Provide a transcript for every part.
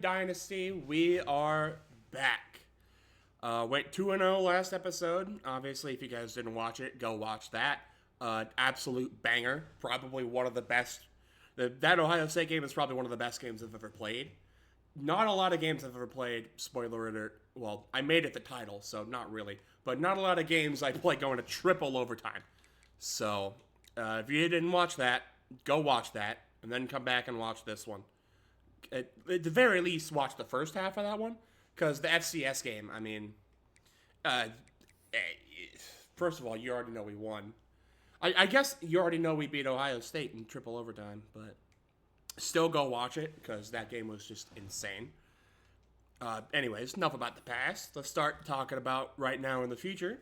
Dynasty, we are back. Went 2-0 last episode. Obviously, if you guys didn't watch it, go watch that. Absolute banger. Probably one of the best. That Ohio State game is probably one of the best games I've ever played. Not a lot of games I've ever played. Spoiler alert. Well, I made it the title, so not really. But not a lot of games I play going to triple overtime. So, if you didn't watch that, go watch that, and then come back and watch this one. At the very least, watch the first half of that one, because the FCS game, I mean, uh, eh, first of all, you already know we won. I guess you already know we beat Ohio State in triple overtime, but still go watch it, because that game was just insane. Anyways, enough about the past. Let's start talking about right now in the future.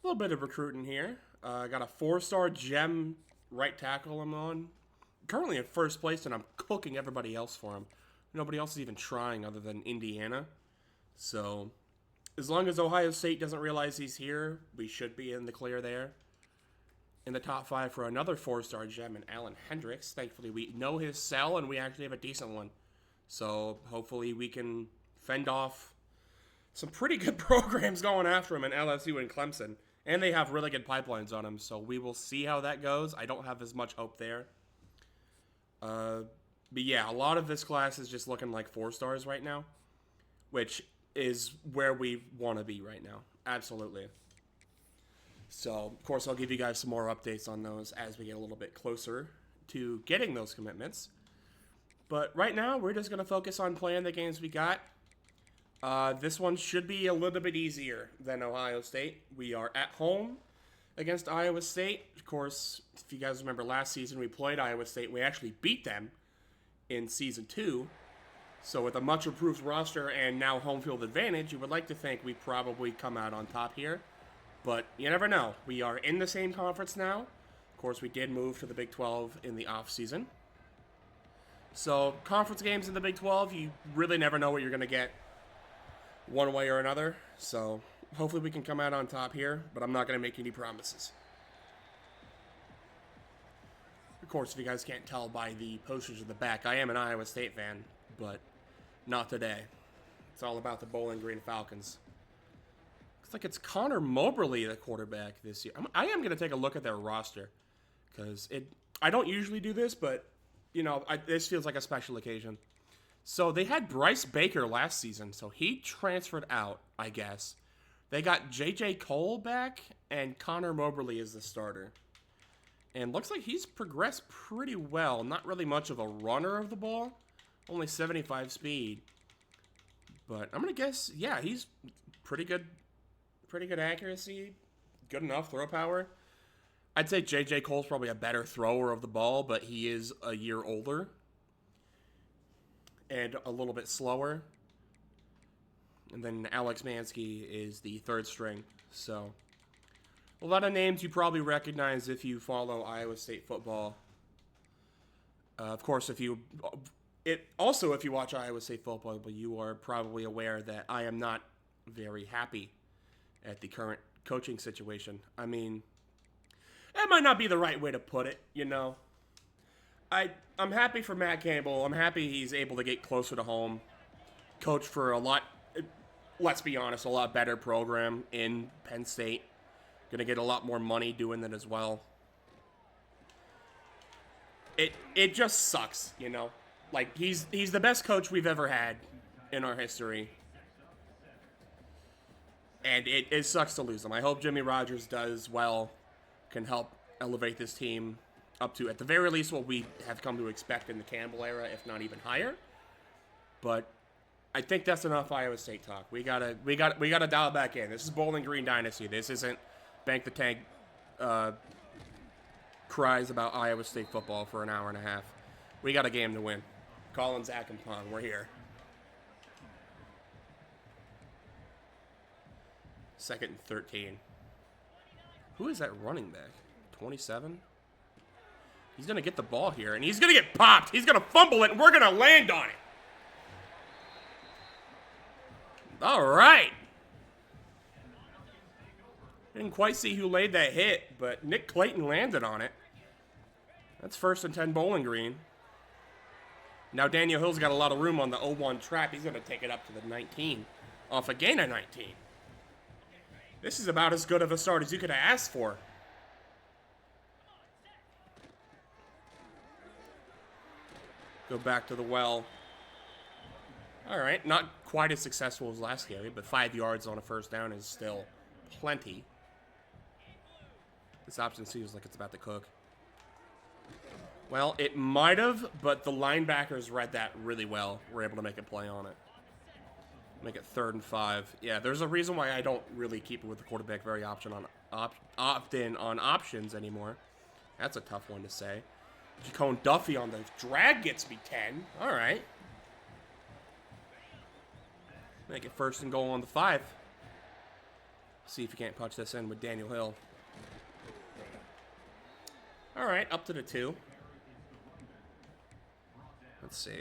A little bit of recruiting here. Got a 4-star gem right tackle I'm on. Currently in first place, and I'm cooking everybody else for him. Nobody else is even trying other than Indiana. So, as long as Ohio State doesn't realize he's here, we should be in the clear there. In the top 5 for another 4-star gem in Alan Hendricks. Thankfully, we know his cell, and we actually have a decent one. So, hopefully we can fend off some pretty good programs going after him in LSU and Clemson. And they have really good pipelines on him, so we will see how that goes. I don't have as much hope there. But yeah, a lot of this class is just looking like 4 stars right now, which is where we want to be right now. Absolutely. So, of course, I'll give you guys some more updates on those as we get a little bit closer to getting those commitments. But right now, we're just going to focus on playing the games we got. This one should be a little bit easier than Ohio State. We are at home against Iowa State. Of course, if you guys remember last season, we played Iowa State. We actually beat them in Season 2. So with a much improved roster and now home field advantage, you would like to think we probably come out on top here. But you never know. We are in the same conference now. Of course, we did move to the Big 12 in the offseason. So conference games in the Big 12, you really never know what you're going to get one way or another. So hopefully we can come out on top here, but I'm not going to make any promises. Of course, if you guys can't tell by the posters in the back, I am an Iowa State fan, but not today. It's all about the Bowling Green Falcons. Looks like it's Connor Moberly, the quarterback this year. I am going to take a look at their roster, because I don't usually do this, but, you know, this feels like a special occasion. So they had Bryce Baker last season, so he transferred out, I guess. They got J.J. Cole back, and Connor Moberly is the starter. And looks like he's progressed pretty well. Not really much of a runner of the ball. Only 75 speed. But I'm going to guess, yeah, he's pretty good accuracy. Good enough throw power. I'd say J.J. Cole's probably a better thrower of the ball, but he is a year older. And a little bit slower. And then Alex Mansky is the third string. So, a lot of names you probably recognize if you follow Iowa State football. Of course, if you watch Iowa State football, you are probably aware that I am not very happy at the current coaching situation. I mean, that might not be the right way to put it, you know. I'm happy for Matt Campbell. I'm happy he's able to get closer to home. Coach for a lot, let's be honest, a lot better program in Penn State. Gonna get a lot more money doing that as well. It just sucks, you know. Like, he's the best coach we've ever had in our history. And it sucks to lose him. I hope Jimmy Rogers does well, can help elevate this team up to, at the very least, what we have come to expect in the Campbell era, if not even higher. But I think that's enough Iowa State talk. We gotta dial back in. This is Bowling Green Dynasty. This isn't Bank the Tank cries about Iowa State football for an hour and a half. We got a game to win. Colin, Zach, and Pong, we're here. Second and 13. Who is that running back? 27? He's going to get the ball here, and he's going to get popped. He's going to fumble it, and we're going to land on it. All right. Didn't quite see who laid that hit, but Nick Clayton landed on it. That's 1st and 10 Bowling Green. Now Daniel Hill's got a lot of room on the 0-1 trap. He's going to take it up to the 19. Off a gain of 19. This is about as good of a start as you could have asked for. Go back to the well. Alright, not quite as successful as last carry, but 5 yards on a first down is still plenty. This option seems like it's about to cook. Well, it might have, but the linebackers read that really well. We're able to make a play on it. Make it 3rd and 5. Yeah, there's a reason why I don't really keep it with the quarterback very often on options anymore. That's a tough one to say. Jacone Duffy on the drag gets me 10. All right. Make it 1st and goal on the 5. See if you can't punch this in with Daniel Hill. All right, up to the 2. Let's see.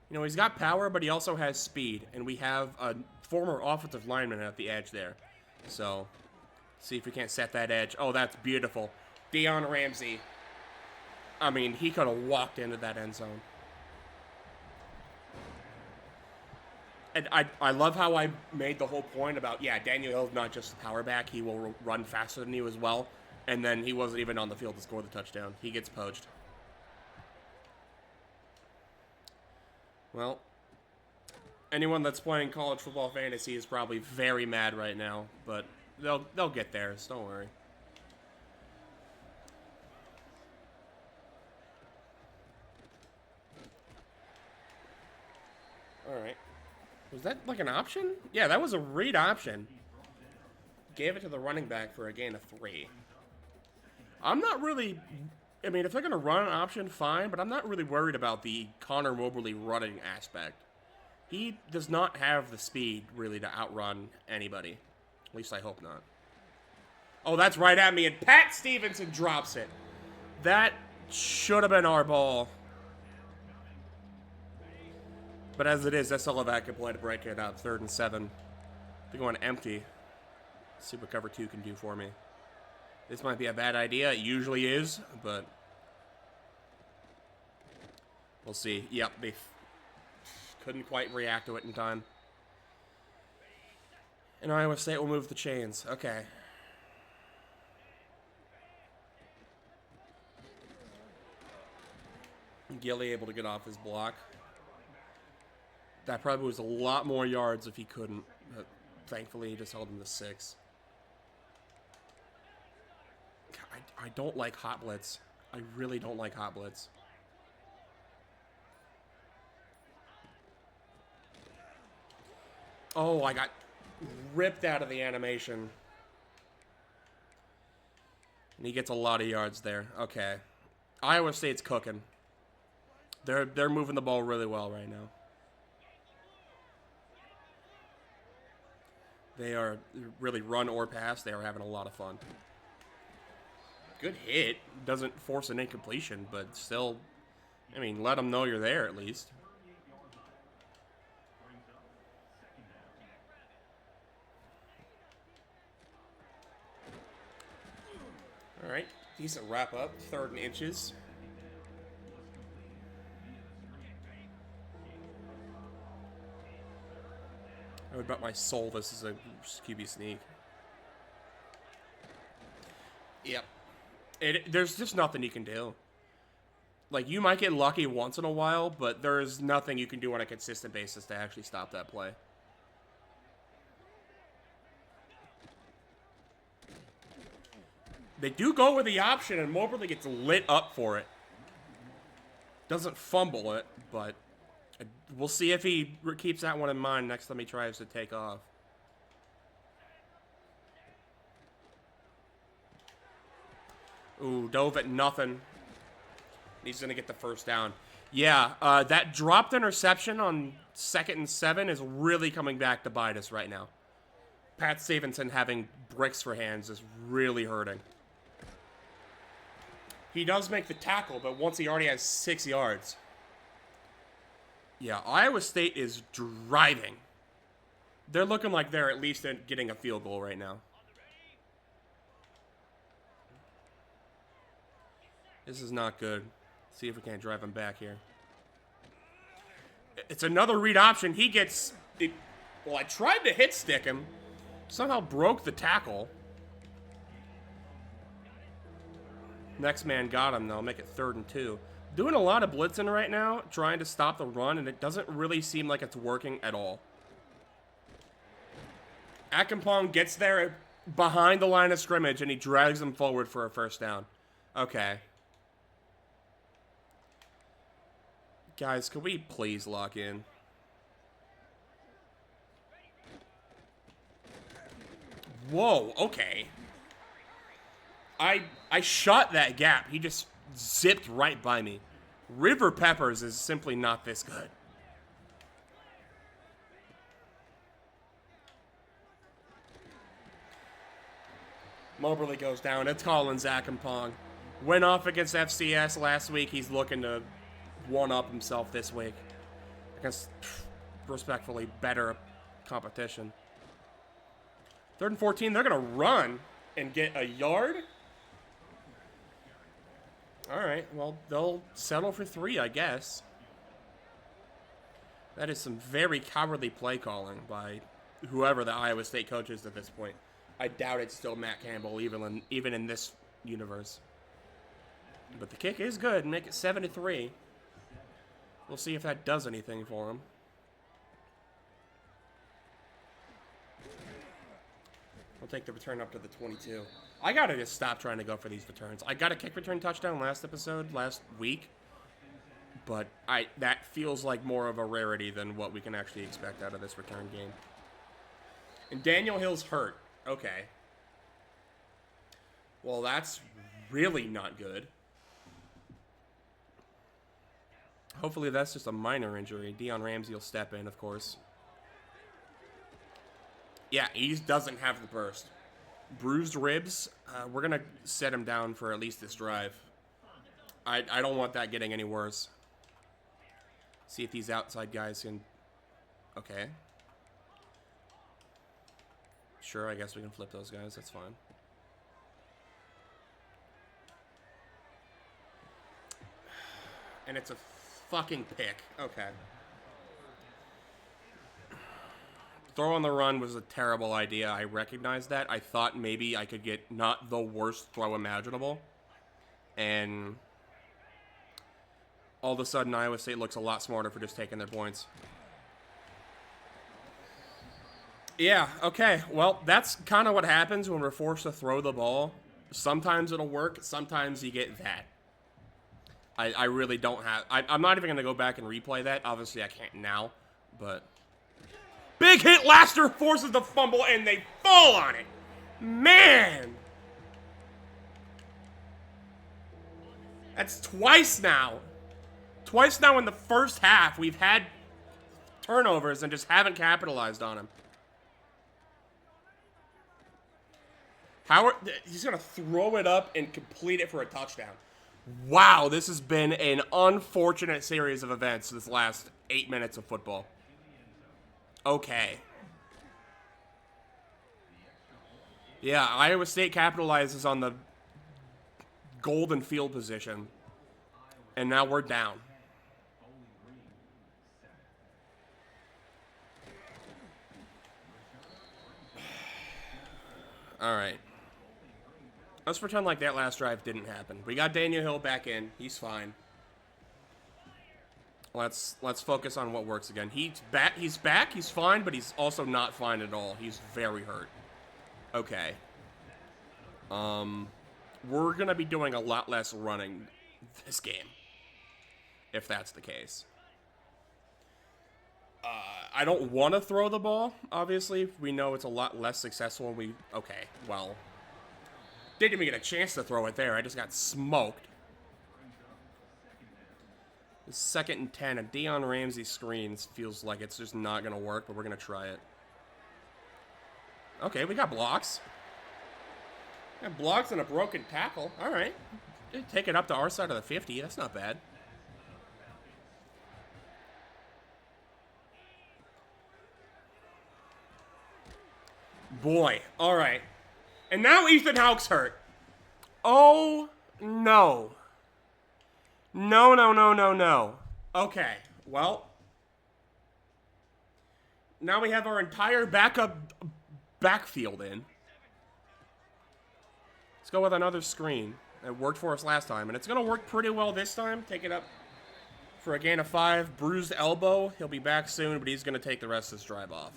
You know, he's got power, but he also has speed. And we have a former offensive lineman at the edge there. So, see if we can't set that edge. Oh, that's beautiful. Deion Ramsey. I mean, he could have walked into that end zone. And I love how I made the whole point about, yeah, Daniel Hill's not just a power back. He will run faster than you as well. And then he wasn't even on the field to score the touchdown. He gets poached. Well, anyone that's playing college football fantasy is probably very mad right now, but they'll get there, so don't worry. All right. Was that like an option? Yeah, that was a read option. Gave it to the running back for a gain of 3. I'm not really... I mean, if they're going to run an option, fine, but I'm not really worried about the Connor Moberly running aspect. He does not have the speed, really, to outrun anybody. At least I hope not. Oh, that's right at me, and Pat Stevenson drops it. That should have been our ball. But as it is, that's all of that can play to break it up. 3rd and 7. They're going empty. Let's see what cover 2 can do for me. This might be a bad idea. It usually is, but we'll see. Yep, they couldn't quite react to it in time. And Iowa State will move the chains. Okay. Gilly able to get off his block. That probably was a lot more yards if he couldn't, but thankfully he just held him to 6. I don't like hot blitz. I really don't like hot blitz. Oh, I got ripped out of the animation. And he gets a lot of yards there. Okay. Iowa State's cooking. They're moving the ball really well right now. They are really run or pass. They are having a lot of fun. Good hit. Doesn't force an incompletion, but still, I mean, let them know you're there at least. All right, decent wrap up. 3rd and inches. I would bet my soul this is a QB sneak. Yep. There's just nothing you can do. Like, you might get lucky once in a while, but there's nothing you can do on a consistent basis to actually stop that play. They do go with the option, and Moberly gets lit up for it. Doesn't fumble it, but we'll see if he keeps that one in mind next time he tries to take off. Ooh, dove at nothing. He's going to get the 1st down. Yeah, that dropped interception on 2nd and 7 is really coming back to bite us right now. Pat Stevenson having bricks for hands is really hurting. He does make the tackle, but once he already has 6 yards. Yeah, Iowa State is driving. They're looking like they're at least getting a field goal right now. This is not good. See if we can't drive him back here. It's another read option. He gets... Well, I tried to hit stick him. Somehow broke the tackle. Next man got him, though. Make it 3rd and 2. Doing a lot of blitzing right now, trying to stop the run, and it doesn't really seem like it's working at all. Akampong gets there behind the line of scrimmage, and he drags them forward for a 1st down. Okay. Guys, can we please lock in? Whoa, okay. I shot that gap. He just zipped right by me. River Peppers is simply not this good. Moberly goes down. It's Colin Akampong. Went off against FCS last week. He's looking to one-up himself this week against, respectfully, better competition. 3rd and 14. They're going to run and get a yard. All right, well, they'll settle for 3, I guess. That is some very cowardly play calling by whoever the Iowa State coach is at this point. I doubt it's still Matt Campbell, even in this universe. But the kick is good. Make it 7-3. We'll see if that does anything for him. We'll take the return up to the 22. I gotta just stop trying to go for these returns. I got a kick return touchdown last week. But that feels like more of a rarity than what we can actually expect out of this return game. And Daniel Hill's hurt. Okay. Well, that's really not good. Hopefully that's just a minor injury. Deion Ramsey will step in, of course. Yeah, he doesn't have the burst. Bruised ribs. We're going to set him down for at least this drive. I don't want that getting any worse. See if these outside guys can... Okay. Sure, I guess we can flip those guys. That's fine. And it's a fucking pick. Okay. Throw on the run was a terrible idea. I recognize that. I thought maybe I could get not the worst throw imaginable. And all of a sudden, Iowa State looks a lot smarter for just taking their points. Yeah, okay. Well, that's kind of what happens when we're forced to throw the ball. Sometimes it'll work. Sometimes you get that. I really don't have... I'm not even going to go back and replay that. Obviously, I can't now, but... Big hit, Laster forces the fumble, and they fall on it. Man! That's twice now. Twice now in the first half, we've had turnovers and just haven't capitalized on them. Howard, he's going to throw it up and complete it for a touchdown. Wow, this has been an unfortunate series of events this last 8 minutes of football. Okay. Yeah, Iowa State capitalizes on the golden field position. And now we're down. All right. Let's pretend like that last drive didn't happen. We got Daniel Hill back in. He's fine. Let's focus on what works again. He's back. He's fine, but he's also not fine at all. He's very hurt. Okay. We're going to be doing a lot less running this game, if that's the case. I don't want to throw the ball, obviously. We know it's a lot less successful when we... Okay, well... Didn't even get a chance to throw it there. I just got smoked. The 2nd and 10. A Deion Ramsey screens feels like it's just not going to work, but we're going to try it. Okay, we got blocks. Got blocks and a broken tackle. All right. Take it up to our side of the 50. That's not bad. Boy. All right. And now Ethan Houck's hurt. Oh, no. No, no, no, no, no. Okay, well, now we have our entire backfield in. Let's go with another screen. It worked for us last time, and it's going to work pretty well this time. Take it up for a gain of 5. Bruised elbow. He'll be back soon, but he's going to take the rest of this drive off.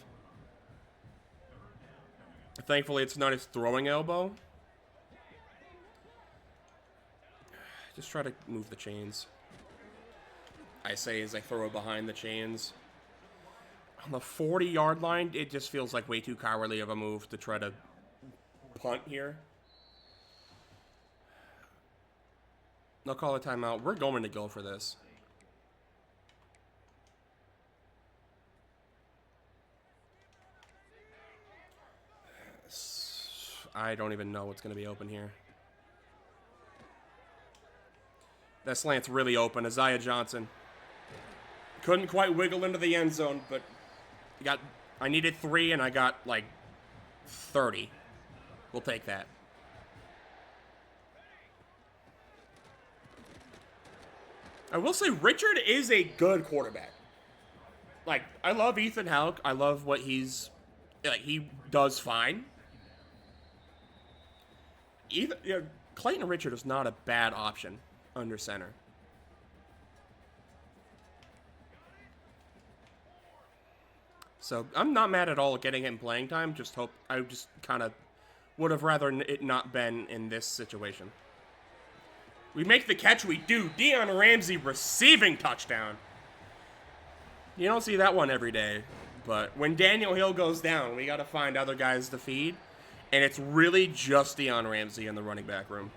Thankfully, it's not his throwing elbow. Just try to move the chains. I say as I throw it behind the chains. On the 40-yard line, it just feels like way too cowardly of a move to try to punt here. They'll call a timeout. We're going to go for this. I don't even know what's going to be open here. That slant's really open. Isaiah Johnson. Couldn't quite wiggle into the end zone, but I needed 3 and I got like 30. We'll take that. I will say Richard is a good quarterback. Like, I love Ethan Houck. I love what he does fine. Clayton Richard is not a bad option under center. So I'm not mad at all at getting him playing time. I just kind of would have rather it not been in this situation. We make the catch, we do. Deion Ramsey receiving touchdown. You don't see that one every day. But when Daniel Hill goes down, we got to find other guys to feed. And it's really just Deion Ramsey in the running back room.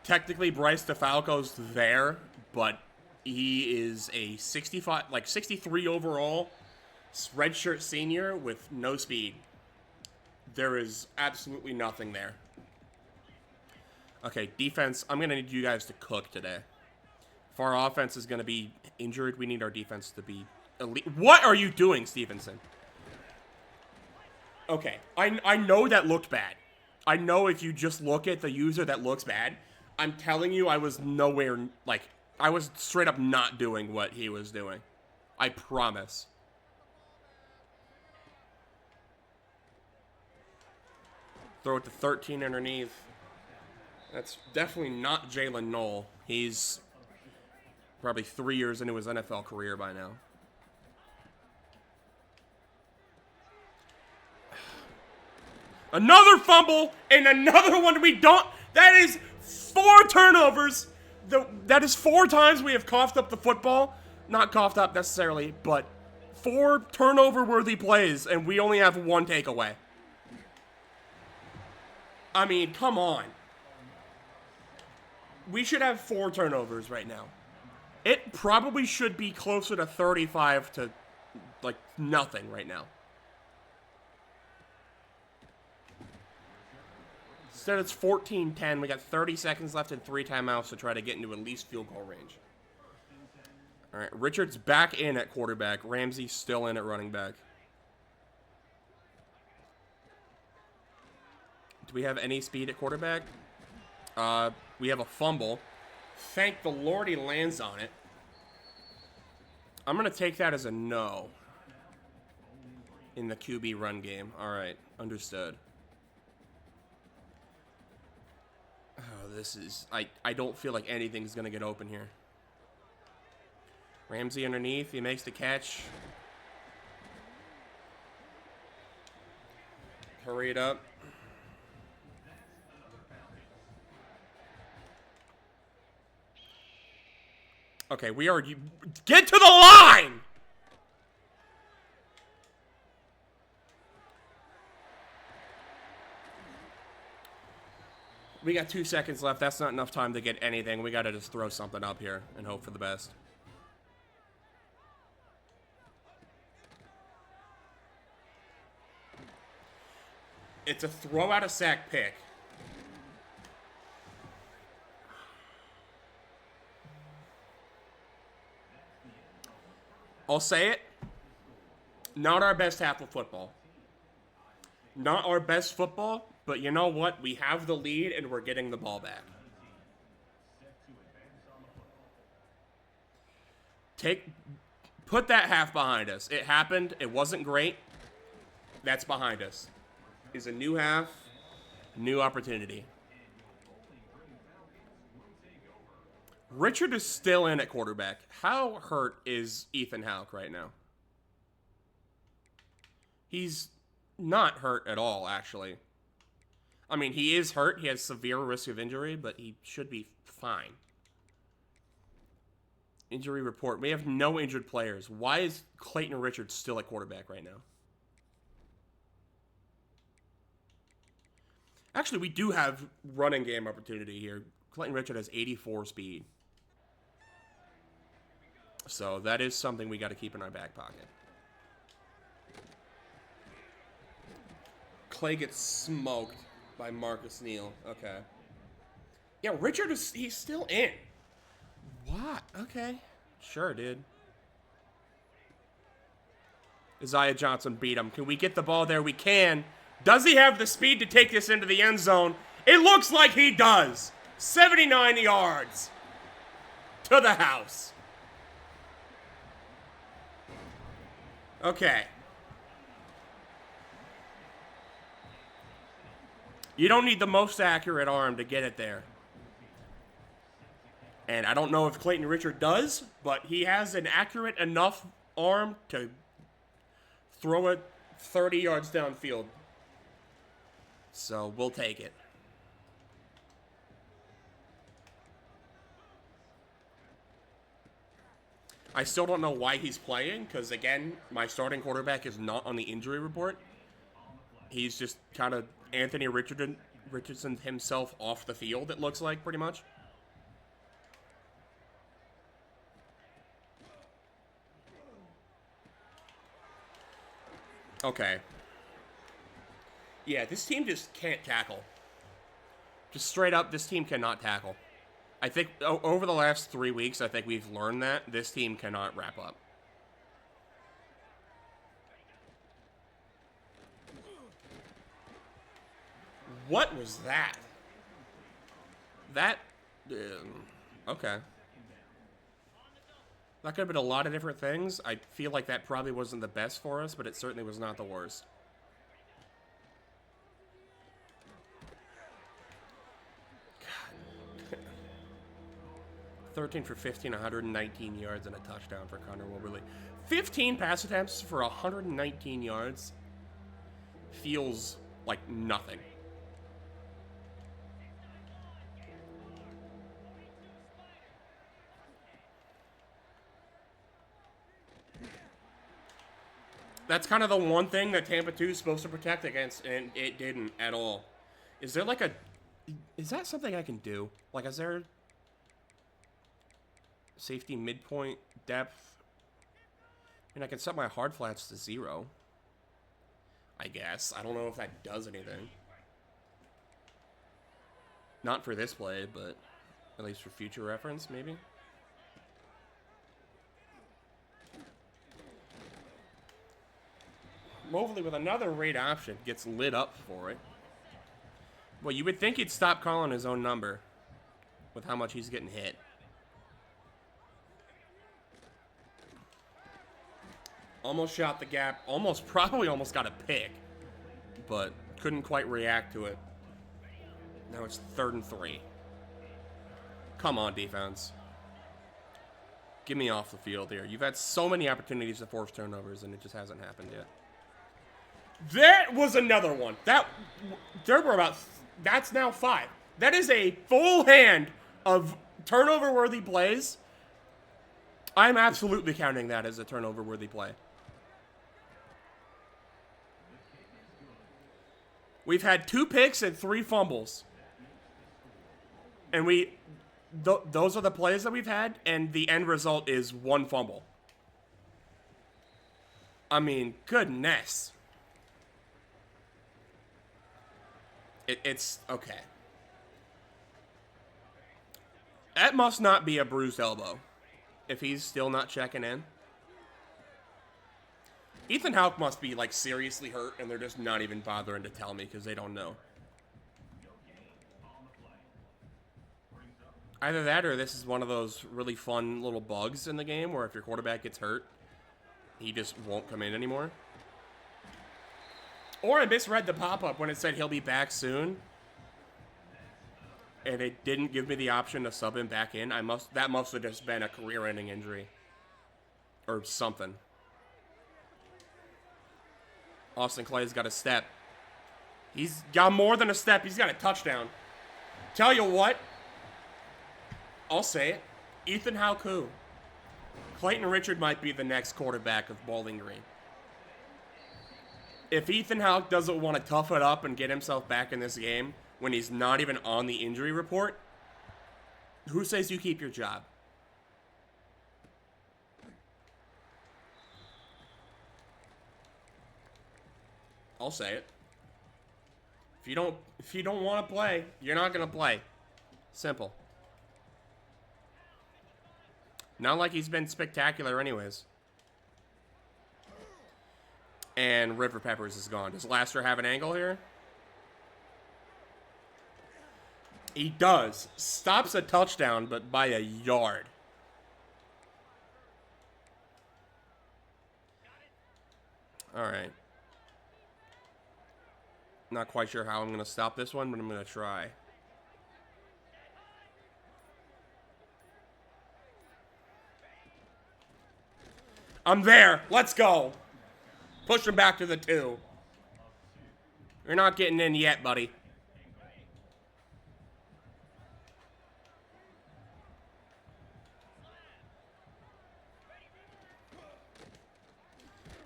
Technically, Bryce DeFalco's there, but he is a 63 overall redshirt senior with no speed. There is absolutely nothing there. Okay, defense, I'm going to need you guys to cook today. If our offense is going to be injured, we need our defense to be elite. What are you doing, Stevenson? Okay, I know that looked bad. I know if you just look at the user that looks bad. I'm telling you, I was nowhere, I was straight up not doing what he was doing. I promise. Throw it to 13 underneath. That's definitely not Jalen Knoll. He's probably 3 years into his NFL career by now. Another fumble and another one we don't. That is 4 turnovers. That is 4 times we have coughed up the football. Not coughed up necessarily, but 4 turnover-worthy plays, and we only have 1 takeaway. I mean, come on. We should have 4 turnovers right now. It probably should be closer to 35 to, nothing right now. Instead, it's 14-10. We got 30 seconds left and 3 timeouts to try to get into at least field goal range. All right, Richard's back in at quarterback. Ramsey's still in at running back. Do we have any speed at quarterback? We have a fumble. Thank the Lord he lands on it. I'm going to take that as a no in the QB run game. All right, understood. Oh, this is... I don't feel like anything's going to get open here. Ramsey underneath. He makes the catch. Hurry it up. Okay, we are... Get to the line! We got 2 seconds left. That's not enough time to get anything. We got to just throw something up here and hope for the best. It's a throw out of sack pick. I'll say it. Not our best half of football. Not our best football, but you know what? We have the lead and we're getting the ball back. Put that half behind us. It happened. It wasn't great. That's behind us. Is a new half, new opportunity. Richard is still in at quarterback. How hurt is Ethan Houck right now? He's not hurt at all, actually. I mean, he is hurt. He has severe risk of injury, but he should be fine. Injury report. We have no injured players. Why is Clayton Richard still at quarterback right now? Actually, we do have running game opportunity here. Clayton Richard has 84 speed. So that is something we got to keep in our back pocket. Clay gets smoked by Marcus Neal. Okay. Yeah, Richard he's still in. What? Okay. Sure, dude. Isaiah Johnson beat him. Can we get the ball there? We can. Does he have the speed to take this into the end zone? It looks like he does. 79 yards to the house. Okay. You don't need the most accurate arm to get it there. And I don't know if Clayton Richard does, but he has an accurate enough arm to throw it 30 yards downfield. So we'll take it. I still don't know why he's playing, because, again, my starting quarterback is not on the injury report. He's just kind of Anthony Richardson himself off the field, it looks like, pretty much. Okay. Yeah, this team just can't tackle. Just straight up, this team cannot tackle. I think over the last 3 weeks, I think we've learned that this team cannot wrap up. What was that? That, okay. That could have been a lot of different things. I feel like that probably wasn't the best for us, but it certainly was not the worst. 13 for 15, 119 yards, and a touchdown for Connor Wilberly. 15 pass attempts for 119 yards feels like nothing. That's kind of the one thing that Tampa 2 is supposed to protect against, and it didn't at all. Is there like a... Is that something I can do? Like, is there... Safety midpoint depth? I mean, I can set my hard flats to 0. I guess. I don't know if that does anything. Not for this play, but at least for future reference, maybe. Mobley with another rate option gets lit up for it. Well, you would think he'd stop calling his own number with how much he's getting hit. Almost shot the gap. Probably almost got a pick. But couldn't quite react to it. Now it's 3rd and 3. Come on, defense. Get me off the field here. You've had so many opportunities to force turnovers, and it just hasn't happened yet. That was another one. That's now 5. That is a full hand of turnover-worthy plays. I'm absolutely counting that as a turnover-worthy play. We've had 2 picks and 3 fumbles. And those are the plays that we've had, and the end result is 1 fumble. I mean, goodness. It's okay. That must not be a bruised elbow if he's still not checking in. Ethan Houck must be, like, seriously hurt, and they're just not even bothering to tell me because they don't know. Either that or this is one of those really fun little bugs in the game where if your quarterback gets hurt, he just won't come in anymore. Or I misread the pop-up when it said he'll be back soon. And it didn't give me the option to sub him back in. That must have just been a career-ending injury. Or something. Austin Clay's got a step. He's got more than a step. He's got a touchdown. Tell you what. I'll say it. Ethan Hauku. Clayton Richard might be the next quarterback of Bowling Green. If Ethan Hauck doesn't want to tough it up and get himself back in this game when he's not even on the injury report, who says you keep your job? I'll say it. If you don't want to play, you're not going to play. Simple. Not like he's been spectacular anyways. And River Peppers is gone. Does Laster have an angle here? He does. Stops a touchdown, but by a yard. All right. Not quite sure how I'm going to stop this one, but I'm going to try. I'm there. Let's go. Push him back to the 2. You're not getting in yet, buddy.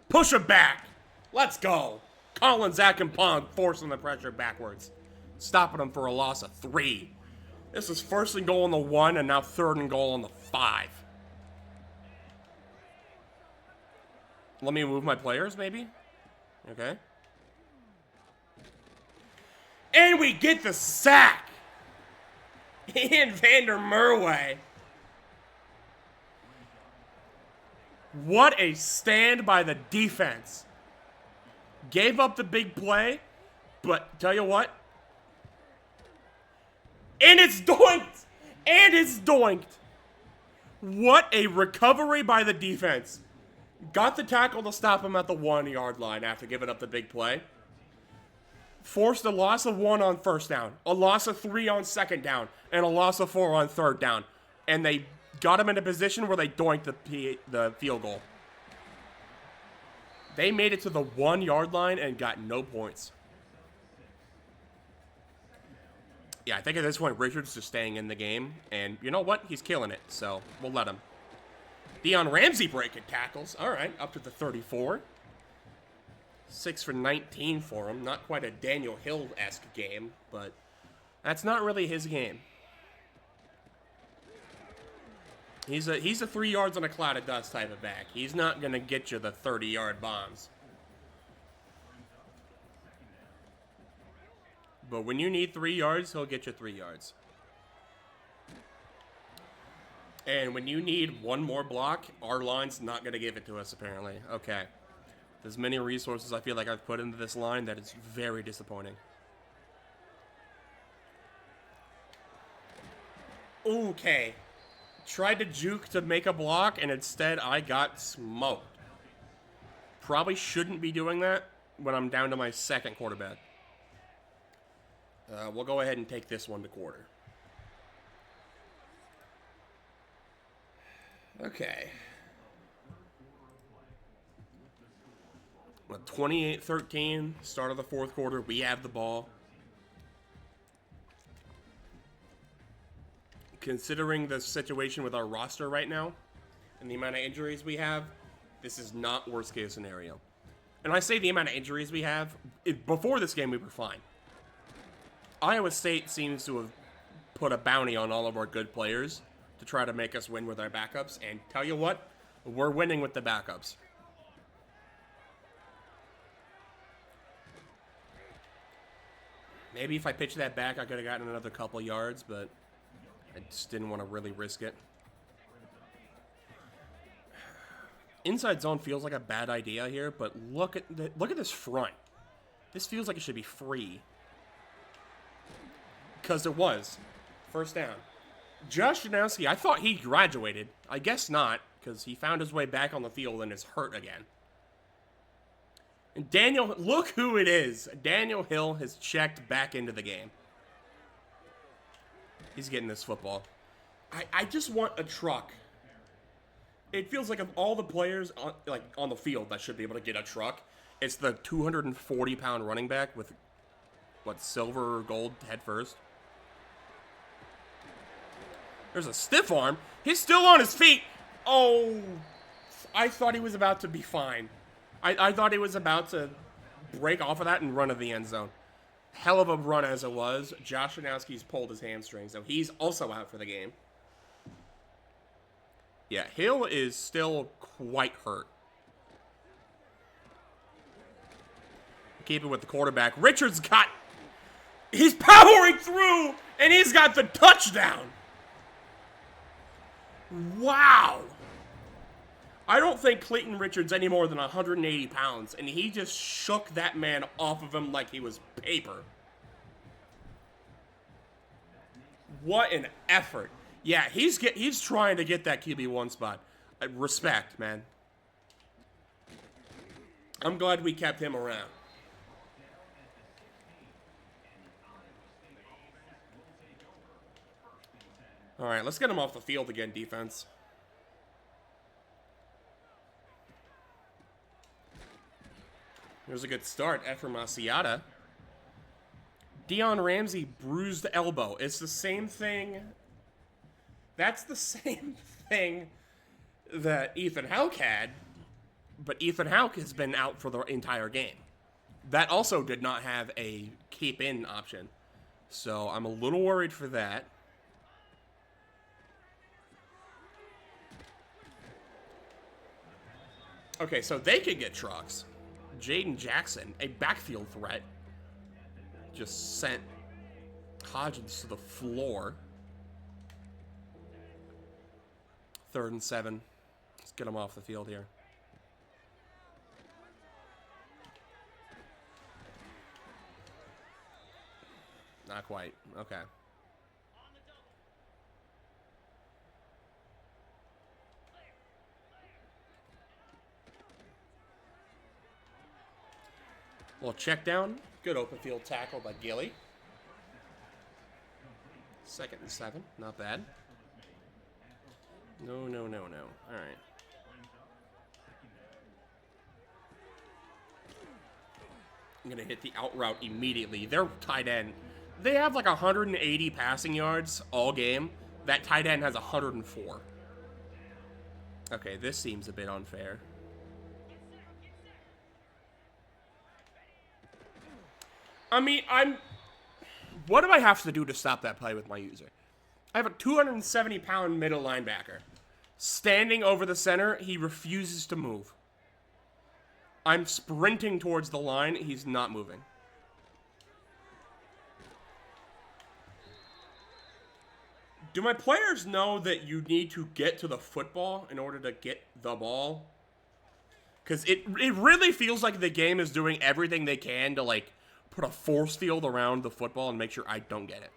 Push him back. Let's go. Colin, Zach, and Pong forcing the pressure backwards. Stopping him for a loss of 3. This is 1st and goal on the 1 and now 3rd and goal on the 5. Let me move my players, maybe? Okay. And we get the sack! Ian Vander Merwe. What a stand by the defense. Gave up the big play, but tell you what. And it's doinked! And it's doinked! What a recovery by the defense. Got the tackle to stop him at the 1-yard line after giving up the big play. Forced a loss of 1 on 1st down, a loss of 3 on 2nd down, and a loss of 4 on 3rd down. And they got him in a position where they doinked the field goal. They made it to the 1-yard line and got no points. Yeah, I think at this point, Richards just staying in the game. And you know what? He's killing it, so we'll let him. Deion Ramsey breaking tackles. All right, up to the 34. 6 for 19 for him. Not quite a Daniel Hill-esque game, but that's not really his game. He's a 3 yards on a cloud of dust type of back. He's not going to get you the 30-yard bombs. But when you need 3 yards, he'll get you 3 yards. And when you need one more block, our line's not going to give it to us, apparently. Okay. There's many resources I feel like I've put into this line that is very disappointing. Okay. Tried to juke to make a block, and instead I got smoked. Probably shouldn't be doing that when I'm down to my 2nd quarterback. We'll go ahead and take this one to quarter. Okay. 28-13, start of the 4th quarter. We have the ball. Considering the situation with our roster right now and the amount of injuries we have, this is not worst case scenario. And I say the amount of injuries we have, before this game we were fine. Iowa State seems to have put a bounty on all of our good players to try to make us win with our backups. And tell you what, we're winning with the backups. Maybe if I pitched that back, I could have gotten another couple yards, but I just didn't want to really risk it. Inside zone feels like a bad idea here, but look at this front. This feels like it should be free. Because it was. 1st down. Josh Janowski, I thought he graduated. I guess not, because he found his way back on the field and is hurt again. And Daniel, look who it is. Daniel Hill has checked back into the game. He's getting this football. I just want a truck. It feels like of all the players on the field that should be able to get a truck, it's the 240-pound running back with, what, silver or gold head first. There's a stiff arm. He's still on his feet. Oh, I thought he was about to be fine. I thought he was about to break off of that and run to the end zone. Hell of a run as it was. Josh Janowski's pulled his hamstring, so he's also out for the game. Yeah, Hill is still quite hurt. Keep it with the quarterback. Richards got... He's powering through, and he's got the touchdown. Wow. I don't think Clayton Richards any more than 180 pounds, and he just shook that man off of him like he was paper. What an effort. Yeah, he's trying to get that QB1 spot. Respect, man. I'm glad we kept him around. All right, let's get him off the field again, defense. Here's a good start. Ephraim Asiata. Deion Ramsey bruised elbow. It's the same thing. That's the same thing that Ethan Houck had, but Ethan Houck has been out for the entire game. That also did not have a keep in option. So I'm a little worried for that. Okay, so they could get trucks. Jaden Jackson, a backfield threat, just sent Hodgins to the floor. 3rd and 7. Let's get him off the field here. Not quite. Okay. Little check down. Good open field tackle by Gilly. 2nd and 7. Not bad. No. All right. I'm going to hit the out route immediately. Their tight end, they have like 180 passing yards all game. That tight end has 104. Okay, this seems a bit unfair. I mean, what do I have to do to stop that play with my user? I have a 270-pound middle linebacker. Standing over the center, he refuses to move. I'm sprinting towards the line, he's not moving. Do my players know that you need to get to the football in order to get the ball? Because it really feels like the game is doing everything they can to, like, put a force field around the football and make sure I don't get it.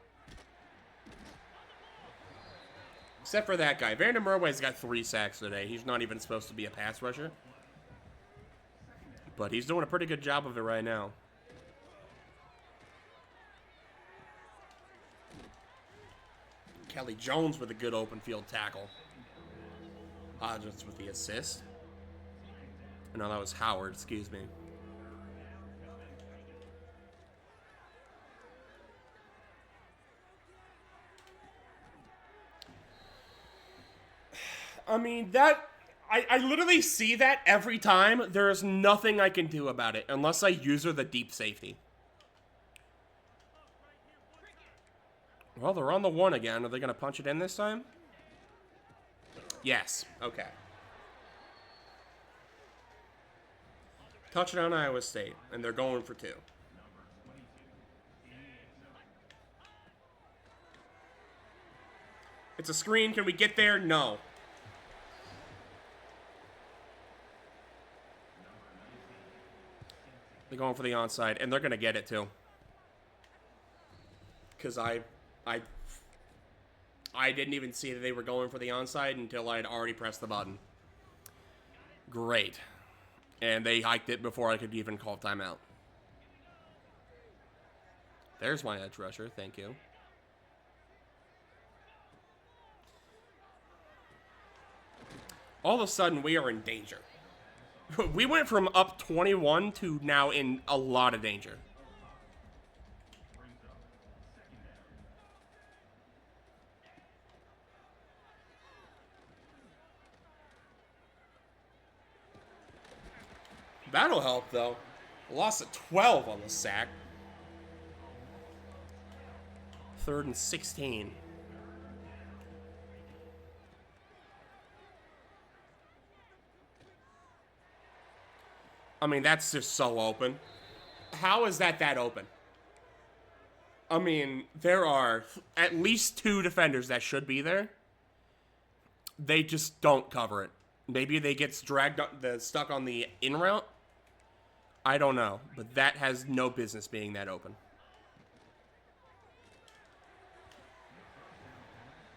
Except for that guy. Vander Merway's got 3 sacks today. He's not even supposed to be a pass rusher. But he's doing a pretty good job of it right now. Kelly Jones with a good open field tackle. Hodgins with the assist. No, that was Howard, excuse me. I mean, I literally see that every time. There is nothing I can do about it unless I user the deep safety. Well, they're on the 1 again. Are they going to punch it in this time? Yes. Okay. Touchdown Iowa State, and they're going for 2. It's a screen. Can we get there? No. They're going for the onside, and they're going to get it, too. Because I I didn't even see that they were going for the onside until I had already pressed the button. Great. And they hiked it before I could even call timeout. There's my edge rusher. Thank you. All of a sudden, we are in danger. We went from up 21 to now in a lot of danger. That'll help, though. Loss of 12 on the sack. 3rd and 16. I mean, that's just so open. How is that open? I mean, there are at least 2 defenders that should be there. They just don't cover it. Maybe they get stuck on the in route. I don't know, but that has no business being that open.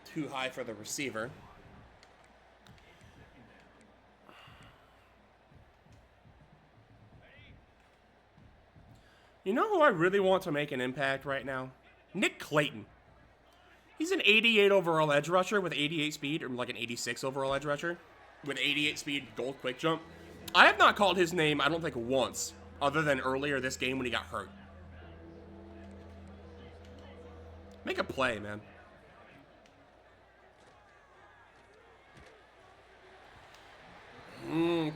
Too high for the receiver. You know who I really want to make an impact right now? Nick Clayton. He's an 88 overall edge rusher with 88 speed, or like an 86 overall edge rusher with 88 speed gold quick jump. I have not called his name, I don't think, once, other than earlier this game when he got hurt. Make a play, man.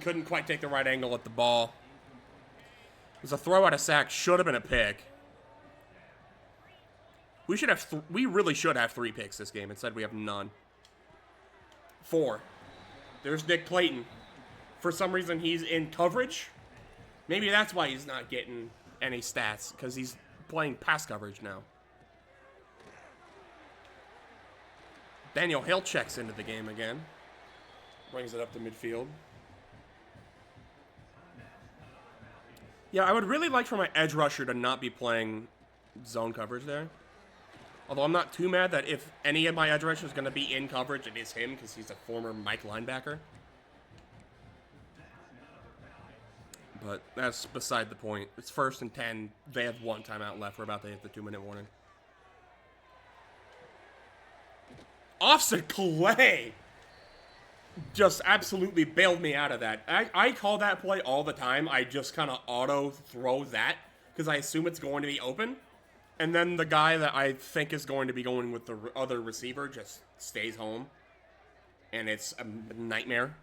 Couldn't quite take the right angle at the ball. It was a throw out of sack. Should have been a pick. We should have. We really should have 3 picks this game. Instead, we have none. 4. There's Nick Clayton. For some reason, he's in coverage. Maybe that's why he's not getting any stats, because he's playing pass coverage now. Daniel Hill checks into the game again. Brings it up to midfield. Yeah, I would really like for my edge rusher to not be playing zone coverage there. Although I'm not too mad that if any of my edge rushers is going to be in coverage, it is him because he's a former Mike linebacker. But that's beside the point. It's 1st and 10. They have 1 timeout left. We're about to hit the 2-minute warning. Austin Clay just absolutely bailed me out of that. I call that play all the time. I just kind of auto throw that because I assume it's going to be open. And then the guy that I think is going to be going with the other receiver just stays home. And it's a nightmare.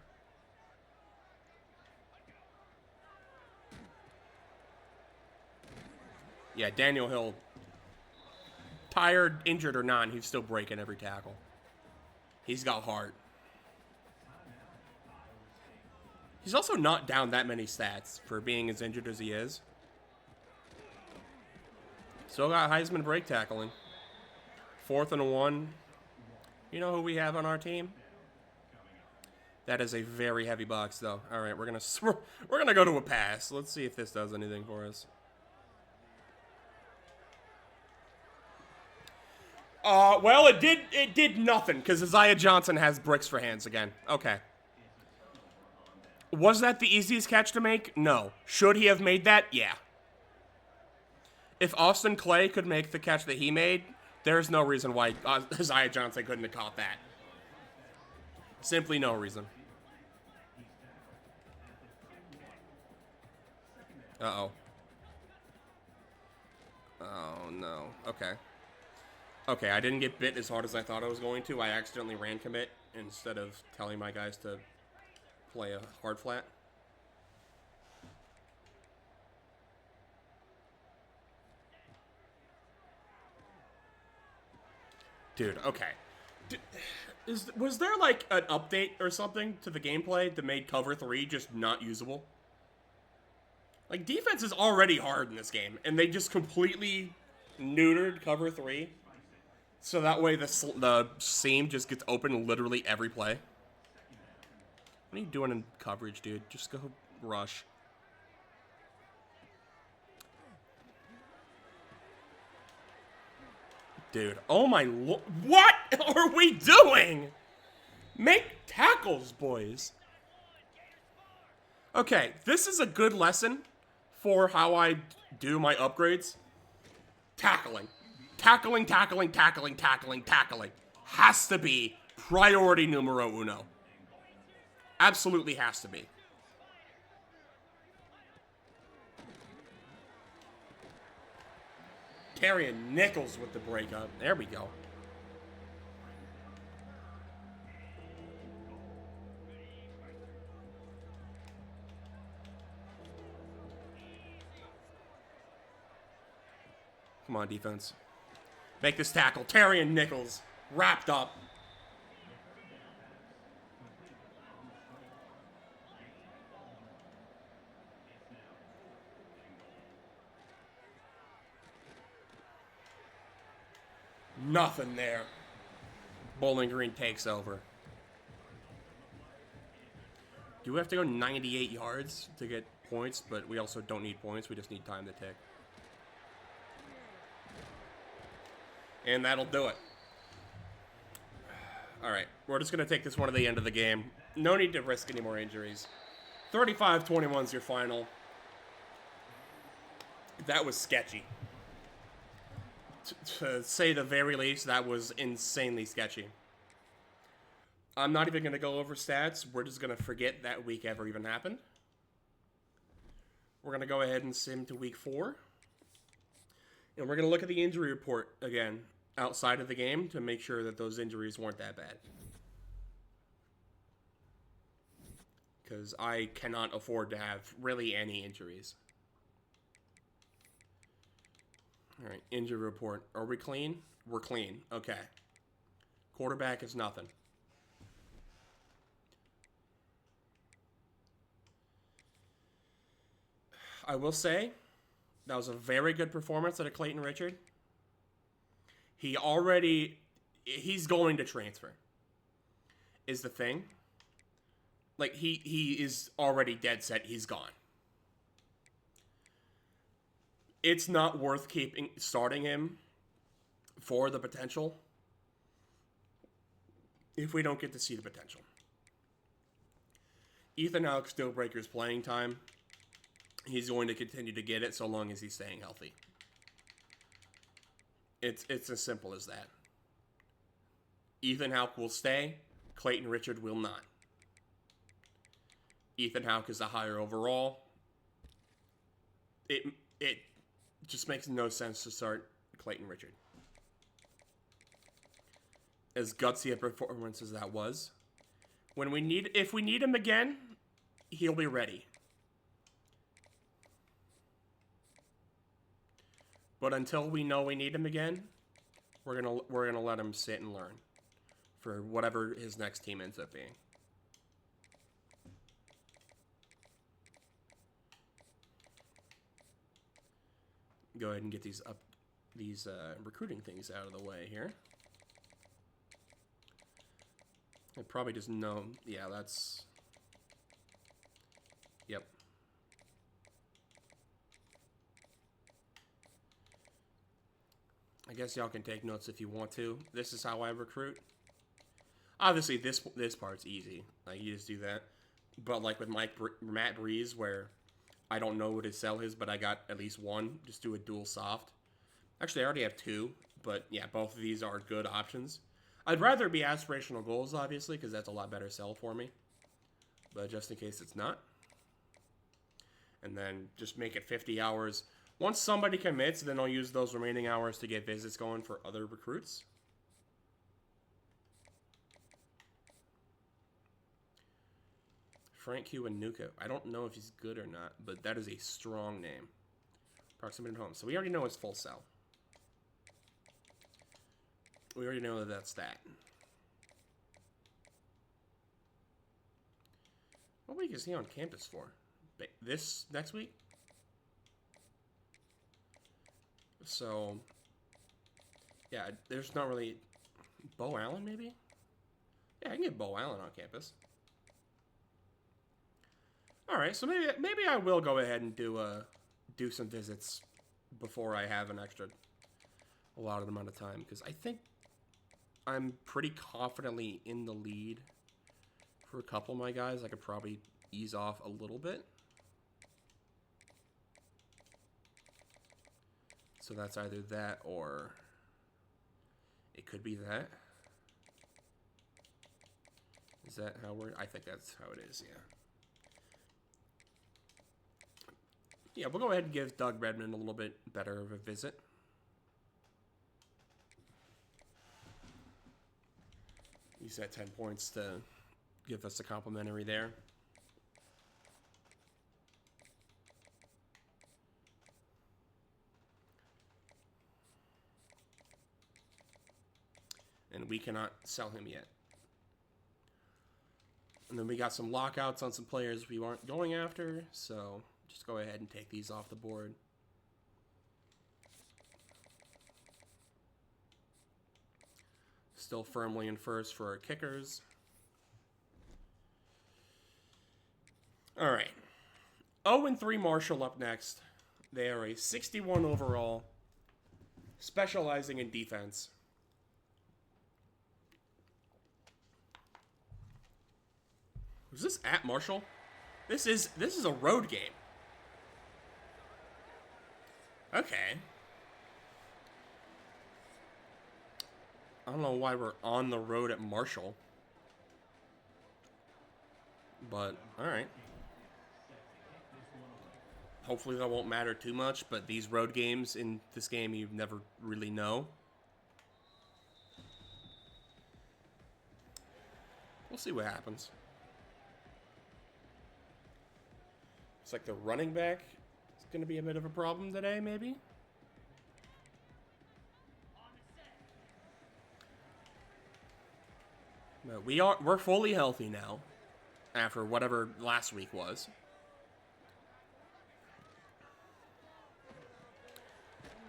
Yeah, Daniel Hill, tired, injured, or not, he's still breaking every tackle. He's got heart. He's also not down that many stats for being as injured as he is. Still got Heisman break tackling. 4th and 1. You know who we have on our team? That is a very heavy box, though. All right, we're gonna go to a pass. Let's see if this does anything for us. Well, it did nothing because Isaiah Johnson has bricks for hands again. Okay. Was that the easiest catch to make? No. Should he have made that? Yeah. If Austin Clay could make the catch that he made, there's no reason why Isaiah Johnson couldn't have caught that. Simply no reason. Uh-oh. Oh, no. Okay. Okay, I didn't get bit as hard as I thought I was going to. I accidentally ran commit instead of telling my guys to play a hard flat. Dude, okay. Was there like an update or something to the gameplay that made cover 3 just not usable? Like, defense is already hard in this game, and they just completely neutered cover 3. So that way the seam just gets open literally every play. What are you doing in coverage, dude? Just go rush. Dude, oh my what? are we doing? Make tackles, boys. Okay, this is a good lesson for how I do my upgrades. Tackling. Tackling, tackling, tackling, tackling, tackling. Has to be priority numero uno. Absolutely has to be. Carrying Nichols with the breakup. There we go. Come on, defense. Make this tackle. Terry and Nichols wrapped up. Nothing there. Bowling Green takes over. Do we have to go 98 yards to get points? But we also don't need points. We just need time to tick. And that'll do it. Alright, we're just going to take this one to the end of the game. No need to risk any more injuries. 35-21 is your final. That was sketchy. To say the very least, that was insanely sketchy. I'm not even going to go over stats. We're just going to forget that week ever even happened. We're going to go ahead and sim to week 4. And we're going to look at the injury report again outside of the game to make sure that those injuries weren't that bad. Because I cannot afford to have really any injuries. Alright, injury report. Are we clean? We're clean. Okay. Quarterback is nothing. I will say, that was a very good performance out of Clayton Richard. He's going to transfer, is the thing. Like, he is already dead set. He's gone. It's not worth starting him for the potential if we don't get to see the potential. Ethan Alex Stillbreaker's playing time. He's going to continue to get it so long as he's staying healthy. It's as simple as that. Ethan Houck will stay. Clayton Richard will not. Ethan Houck is a higher overall. It just makes no sense to start Clayton Richard. As gutsy a performance as that was, if we need him again, he'll be ready. But until we know we need him again, we're gonna let him sit and learn for whatever his next team ends up being. Go ahead and get these recruiting things out of the way here. I probably just know. Yeah, that's. Yep. I guess y'all can take notes if you want to. This is how I recruit. Obviously, this part's easy. Like, you just do that. But like with Matt Breeze, where I don't know what his sell is, but I got at least one. Just do a dual soft. Actually, I already have 2. But yeah, both of these are good options. I'd rather be aspirational goals, obviously, because that's a lot better sell for me. But just in case it's not. And then just make it 50 hours. Once somebody commits, then I'll use those remaining hours to get visits going for other recruits. Frank Q and Nuka. I don't know if he's good or not, but that is a strong name. Proximity to home. So we already know it's full sell. We already know that that's that. What week is he on campus for? This next week? So, yeah, there's not really... Bo Allen, maybe? Yeah, I can get Bo Allen on campus. Alright, so maybe I will go ahead and do some visits before I have an extra allotted amount of time. Because I think I'm pretty confidently in the lead for a couple of my guys. I could probably ease off a little bit. So that's either that or it could be that. Is that how we're... I think that's how it is, yeah. Yeah, we'll go ahead and give Doug Redmond a little bit better of a visit. Use that 10 points to give us a complimentary there. And we cannot sell him yet. And then we got some lockouts on some players we weren't going after, so just go ahead and take these off the board. Still firmly in first for our kickers. All right. 0-3 Marshall up next. They are a 61 overall, specializing in defense. Was this at Marshall? This is a road game. Okay. I don't know why we're on the road at Marshall. But, alright. Hopefully that won't matter too much, but these road games in this game you never really know. We'll see what happens. It's like the running back is going to be a bit of a problem today, maybe? But we're fully healthy now, after whatever last week was.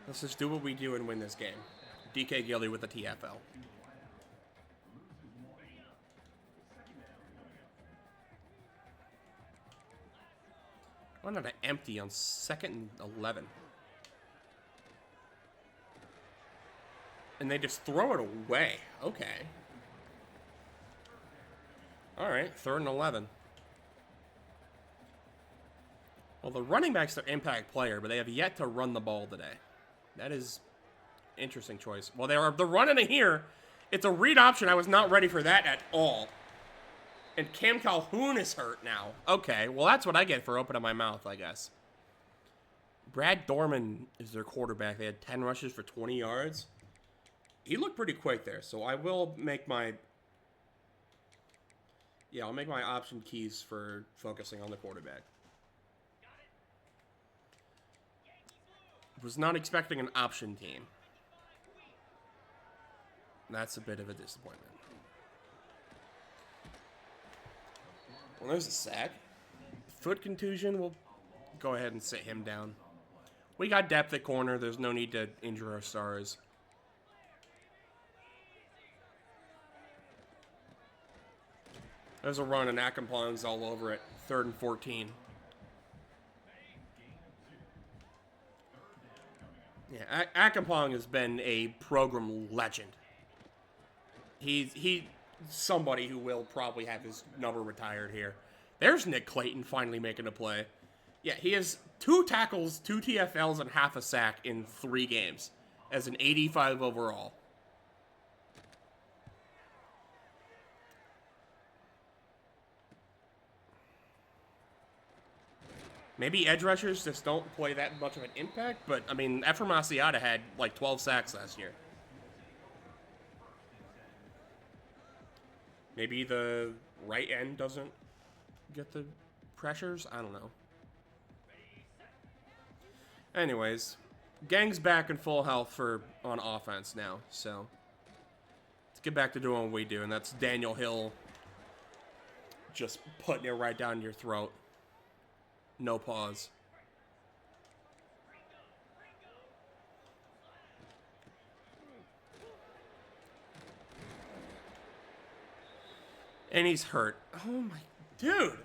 Let's just do what we do and win this game. DK Gilly with the TFL. Why not an empty on 2nd and 11? And they just throw it away. Okay. Alright, 3rd and 11. Well, the running back's their impact player, but they have yet to run the ball today. That is interesting choice. Well, they're running it here. It's a read option. I was not ready for that at all. And Cam Calhoun is hurt now. Okay, well, that's what I get for opening my mouth, I guess. Brad Dorman is their quarterback. They had 10 rushes for 20 yards. He looked pretty quick there, so I will make my... Yeah, I'll make my option keys for focusing on the quarterback. Was not expecting an option team. That's a bit of a disappointment. Well, there's a sack. Foot contusion, we'll go ahead and sit him down. We got depth at corner. There's no need to injure our stars. There's a run, and Akamplong's all over it. 3rd and 14. Yeah, Akamplong has been a program legend. He's somebody who will probably have his number retired here. There's Nick Clayton finally making a play. Yeah, he has 2 tackles, 2 TFLs, and half a sack in 3 games as an 85 overall. Maybe edge rushers just don't play that much of an impact, but, I mean, Ephraim Asiata had, like, 12 sacks last year. Maybe the right end doesn't get the pressures? I don't know. Anyways, gang's back in full health on offense now, so let's get back to doing what we do, and that's Daniel Hill just putting it right down your throat. No pause. And he's hurt. Oh my... Dude!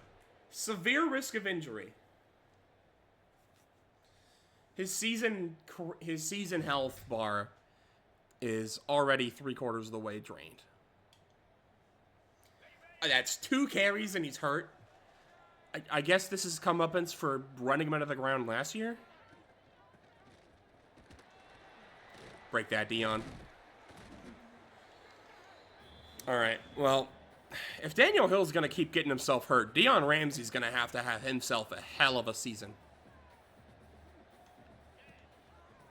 Severe risk of injury. His season health bar is already 3/4 of the way drained. That's 2 carries and he's hurt. I guess this is comeuppance for running him out of the ground last year. Break that, Dion. Alright, well, if Daniel Hill's going to keep getting himself hurt, Dion Ramsey's going to have himself a hell of a season.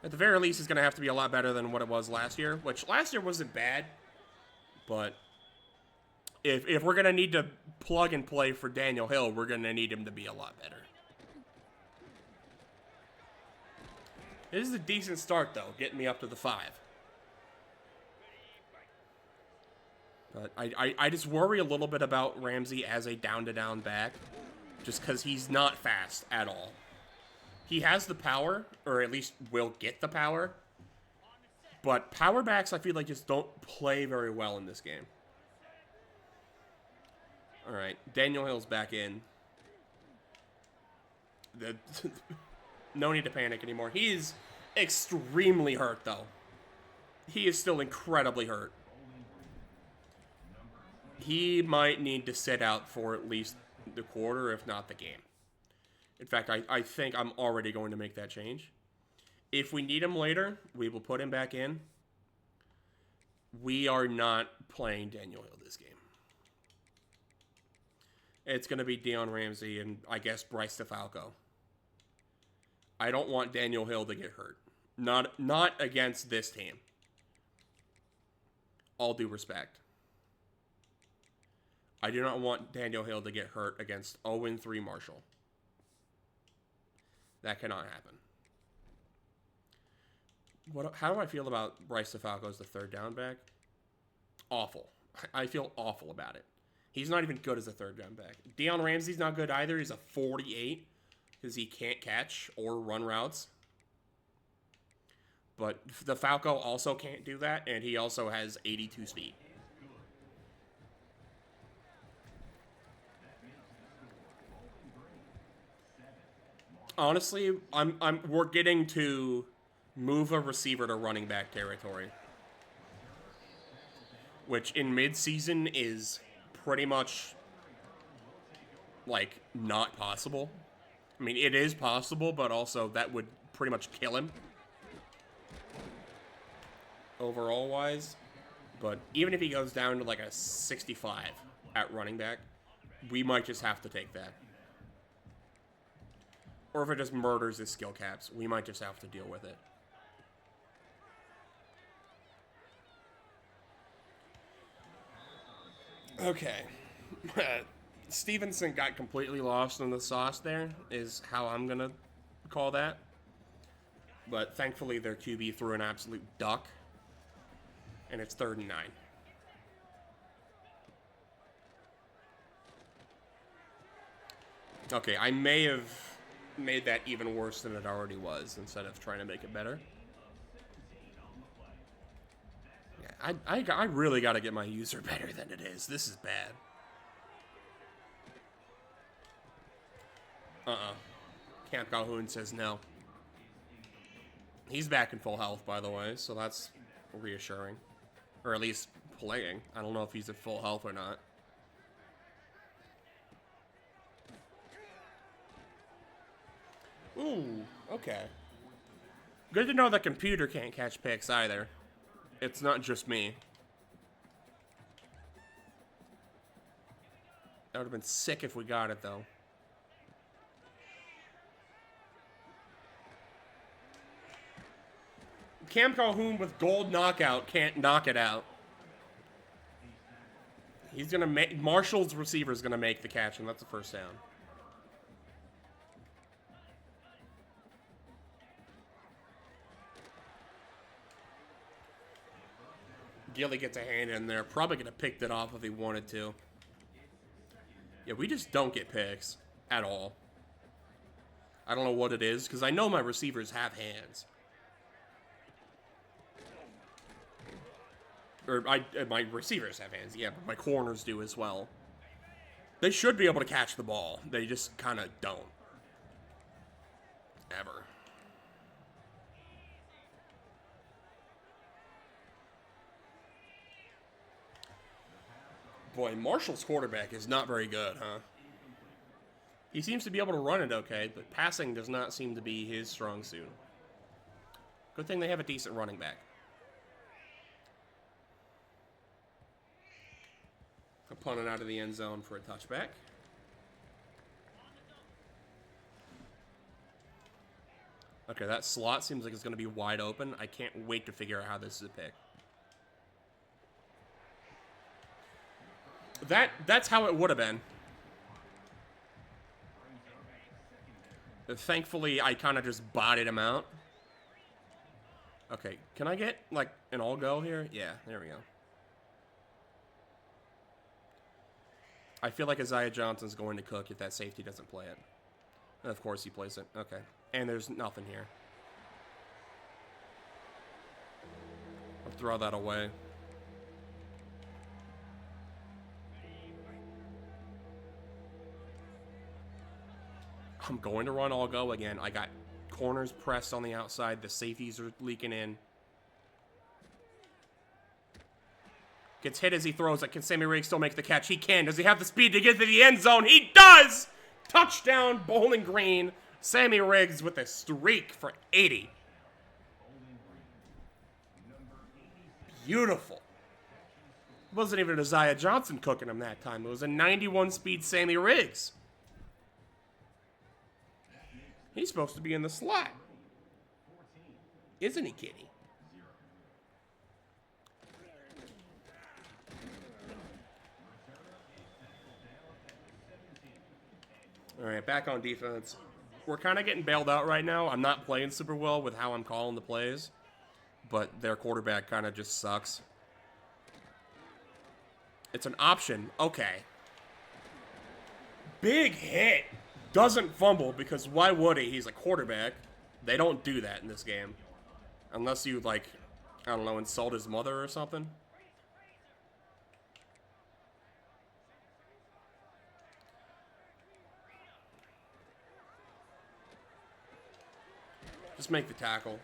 At the very least, he's going to have to be a lot better than what it was last year, which last year wasn't bad, but if we're going to need to plug and play for Daniel Hill, we're going to need him to be a lot better. This is a decent start, though, getting me up to the 5. But I just worry a little bit about Ramsey as a down-to-down back, just because he's not fast at all. He has the power, or at least will get the power, but power backs, I feel like, just don't play very well in this game. All right, Daniel Hill's back in. No need to panic anymore. He is extremely hurt, though. He is still incredibly hurt. He might need to sit out for at least the quarter, if not the game. In fact, I think I'm already going to make that change. If we need him later, we will put him back in. We are not playing Daniel Hill this game. It's going to be Dion Ramsey and, I guess, Bryce DeFalco. I don't want Daniel Hill to get hurt. Not against this team. All due respect. I do not want Daniel Hill to get hurt against 0-3 Marshall. That cannot happen. How do I feel about Bryce DeFalco as the third down back? Awful. I feel awful about it. He's not even good as a third down back. Dion Ramsey's not good either. He's a 48 because he can't catch or run routes. But DeFalco also can't do that, and he also has 82 speed. Honestly, we're getting to move a receiver to running back territory, which in mid-season is pretty much like not possible. I mean, it is possible, but also that would pretty much kill him overall wise. But even if he goes down to like a 65 at running back, we might just have to take that. Or if it just murders his skill caps, we might just have to deal with it. Okay. Stevenson got completely lost in the sauce there, is how I'm going to call that. But thankfully their QB threw an absolute duck. And it's 3rd and 9. Okay, I may have made that even worse than it already was instead of trying to make it better. Yeah, I really got to get my user better than it is. This is bad. Camp Calhoun says no. He's back in full health, by the way, so that's reassuring. Or at least playing. I don't know if he's at full health or not. Ooh, okay. Good to know the computer can't catch picks either. It's not just me. That would have been sick if we got it, though. Cam Calhoun with gold knockout can't knock it out. He's going to make... Marshall's receiver's going to make the catch, and that's a first down. Gilly gets a hand in there. Probably going to pick it off if he wanted to. Yeah, we just don't get picks at all. I don't know what it is, because I know my receivers have hands. Or my receivers have hands, yeah, but my corners do as well. They should be able to catch the ball. They just kind of don't. Ever. Boy, Marshall's quarterback is not very good, huh? He seems to be able to run it okay, but passing does not seem to be his strong suit. Good thing they have a decent running back. A punt it out of the end zone for a touchback. Okay, that slot seems like it's going to be wide open. I can't wait to figure out how this is a pick. That's how it would have been. Thankfully, I kind of just botted him out. Okay, can I get, like, an all-go here? Yeah, there we go. I feel like Isaiah Johnson's going to cook if that safety doesn't play it. And of course he plays it. Okay. And there's nothing here. I'll throw that away. I'm going to run all go again. I got corners pressed on the outside. The safeties are leaking in. Gets hit as he throws it. Can Sammy Riggs still make the catch? He can. Does he have the speed to get to the end zone? He does! Touchdown, Bowling Green. Sammy Riggs with a streak for 80. Beautiful. It wasn't even Isaiah Johnson cooking him that time. It was a 91 speed Sammy Riggs. He's supposed to be in the slot. Isn't he, Kitty? All right, back on defense. We're kind of getting bailed out right now. I'm not playing super well with how I'm calling the plays, but their quarterback kind of just sucks. It's an option. Okay. Big hit. Doesn't fumble because why would he? He's a quarterback. They don't do that in this game. Unless you, like, I don't know, insult his mother or something. Just make the tackle.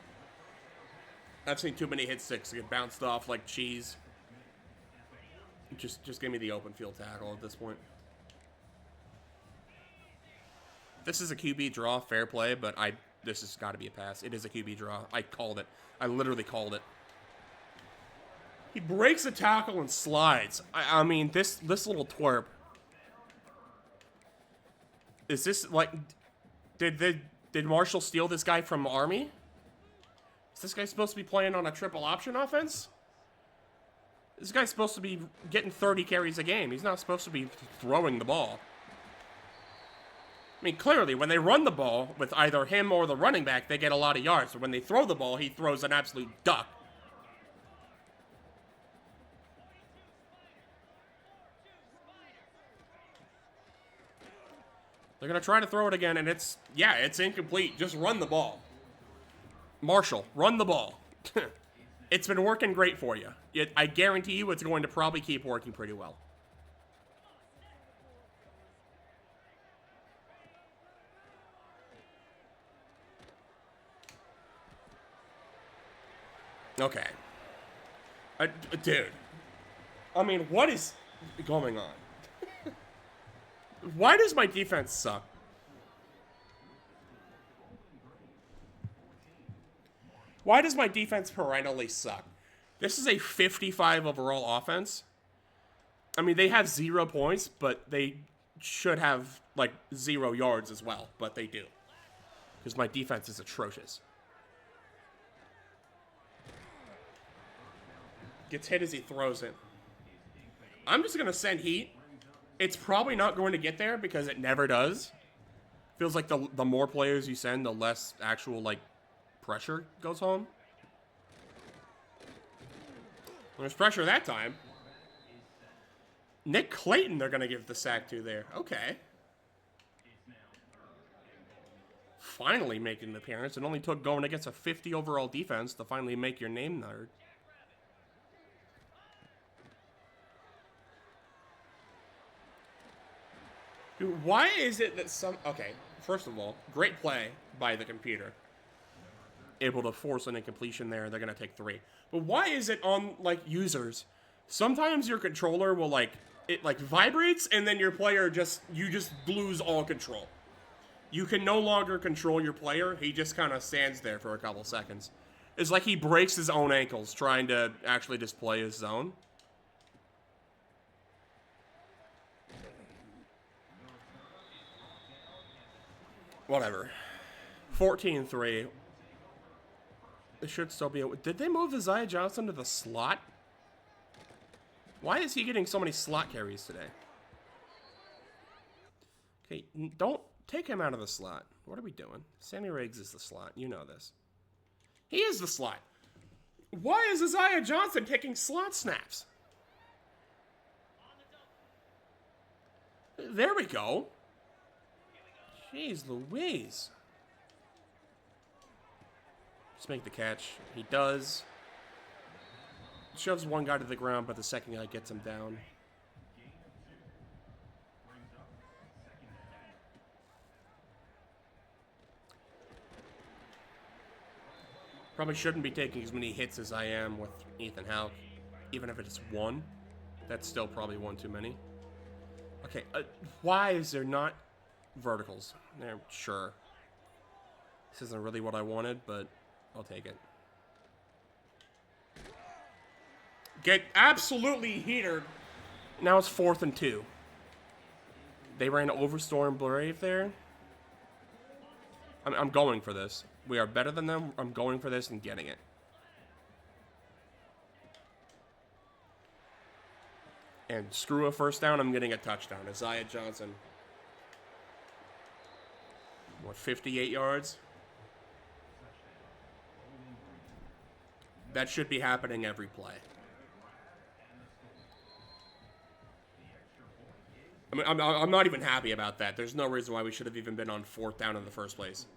I've seen too many hit sticks get bounced off like cheese. Just give me the open field tackle at this point. This is a QB draw, fair play, but this has got to be a pass. It is a QB draw. I called it. I literally called it. He breaks a tackle and slides. I mean, this little twerp. Is this like... Did Marshall steal this guy from Army? Is this guy supposed to be playing on a triple option offense? This guy's supposed to be getting 30 carries a game. He's not supposed to be throwing the ball. I mean, clearly, when they run the ball with either him or the running back, they get a lot of yards. But when they throw the ball, he throws an absolute duck. They're going to try to throw it again, and it's incomplete. Just run the ball. Marshall, run the ball. It's been working great for you. I guarantee you it's going to probably keep working pretty well. Okay. Dude. I mean, what is going on? Why does my defense suck? Why does my defense perennially suck? This is a 55 overall offense. I mean, they have 0 points, but they should have, like, 0 yards as well. But they do. Because my defense is atrocious. Gets hit as he throws it. I'm just going to send heat. It's probably not going to get there because it never does. Feels like the more players you send, the less actual, like, pressure goes home. There's pressure that time. Nick Clayton they're going to give the sack to there. Okay. Finally making an appearance. It only took going against a 50 overall defense to finally make your name heard. Dude, why is it that some... Okay, first of all, great play by the computer. Able to force an incompletion there. They're going to take 3. But why is it on, like, users? Sometimes your controller will, like, it like vibrates, and then your player you just lose all control. You can no longer control your player. He just kind of stands there for a couple seconds. It's like he breaks his own ankles trying to actually just play his zone. Whatever. 14-3. It should still be... Did they move Isaiah Johnson to the slot? Why is he getting so many slot carries today? Okay, don't take him out of the slot. What are we doing? Sammy Riggs is the slot. You know this. He is the slot. Why is Isaiah Johnson taking slot snaps? There we go. Jeez Louise. Just make the catch. He does. Shoves one guy to the ground, but the second guy gets him down. Probably shouldn't be taking as many hits as I am with Ethan Houck. Even if it's one, that's still probably one too many. Okay, why is there not verticals? There, sure. This isn't really what I wanted, but I'll take it. Get absolutely heatered. Now it's 4th and 2. They ran Overstorm Brave there. I'm going for this. We are better than them. I'm going for this and getting it. And screw a first down, I'm getting a touchdown. Isaiah Johnson. What, 58 yards? That should be happening every play. I mean, I'm not even happy about that. There's no reason why we should have even been on 4th down in the first place.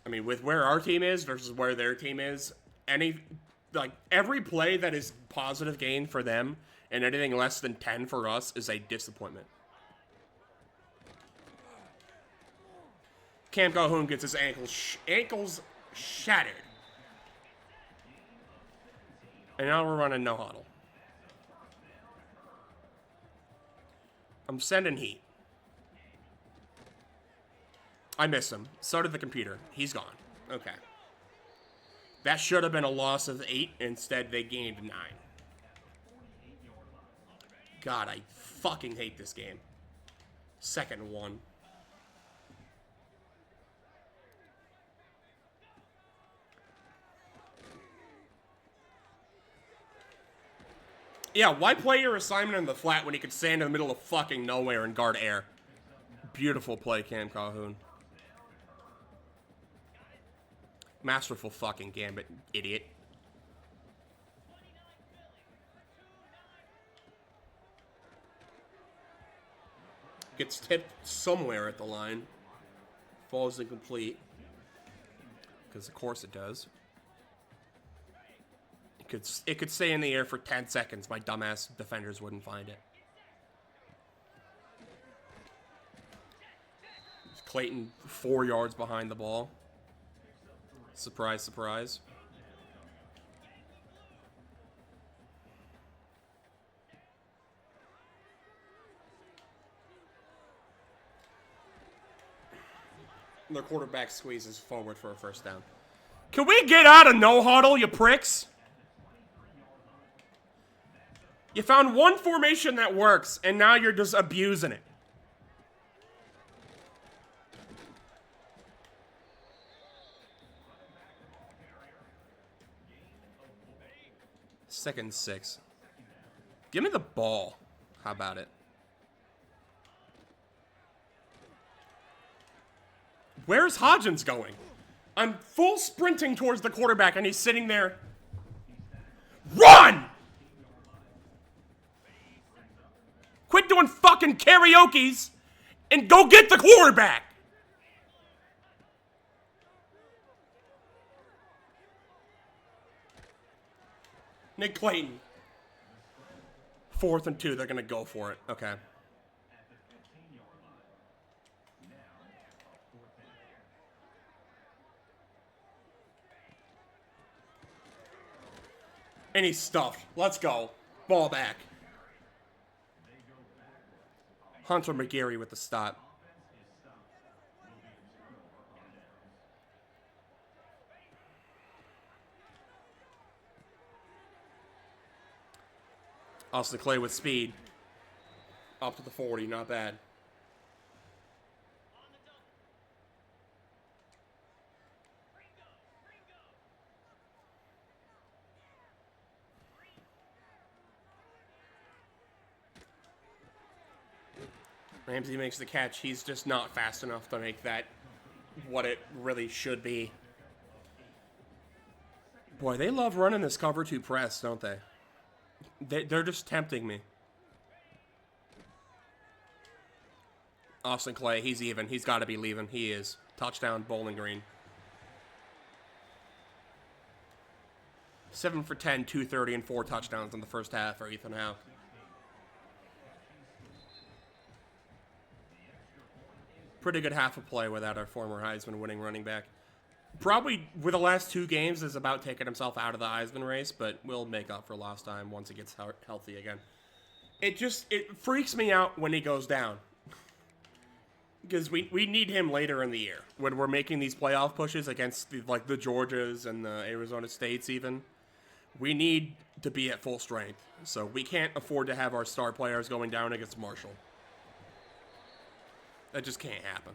I mean, with where our team is versus where their team is, every play that is positive gain for them and anything less than 10 for us is a disappointment. Cam Calhoun gets his ankles shattered. And now we're running no huddle. I'm sending heat. I missed him. So did the computer. He's gone. Okay. That should have been a loss of 8. Instead, they gained 9. God, I fucking hate this game. 2nd and 1. Yeah, why play your assignment in the flat when you could stand in the middle of fucking nowhere and guard air? Beautiful play, Cam Calhoun. Masterful fucking gambit, idiot. Gets tipped somewhere at the line. Falls incomplete. Because of course it does. It could stay in the air for 10 seconds. My dumbass defenders wouldn't find it. Clayton 4 yards behind the ball. Surprise, surprise. Their quarterback squeezes forward for a first down. Can we get out of no huddle, you pricks? You found one formation that works, and now you're just abusing it. Second and 6. Give me the ball. How about it? Where's Hodgins going? I'm full sprinting towards the quarterback, and he's sitting there. Run! Quit doing fucking karaoke's and go get the quarterback! Nick Clayton. 4th and 2, they're gonna go for it. Okay. And he's stuffed. Let's go. Ball back. Hunter McGarry with the stop. Austin Clay with speed. Up to the 40, not bad. Ramsey makes the catch. He's just not fast enough to make that what it really should be. Boy, they love running this cover 2 press, don't they? They're just tempting me. Austin Clay, he's even. He's got to be leaving. He is. Touchdown, Bowling Green. 7 for 10, 230, and 4 touchdowns in the first half for Ethan Howe. Pretty good half a play without our former Heisman winning running back. Probably with the last 2 games is about taking himself out of the Heisman race, but we'll make up for lost time once he gets healthy again. It freaks me out when he goes down. Because we need him later in the year when we're making these playoff pushes against the Georgias and the Arizona States even. We need to be at full strength. So we can't afford to have our star players going down against Marshall. That just can't happen.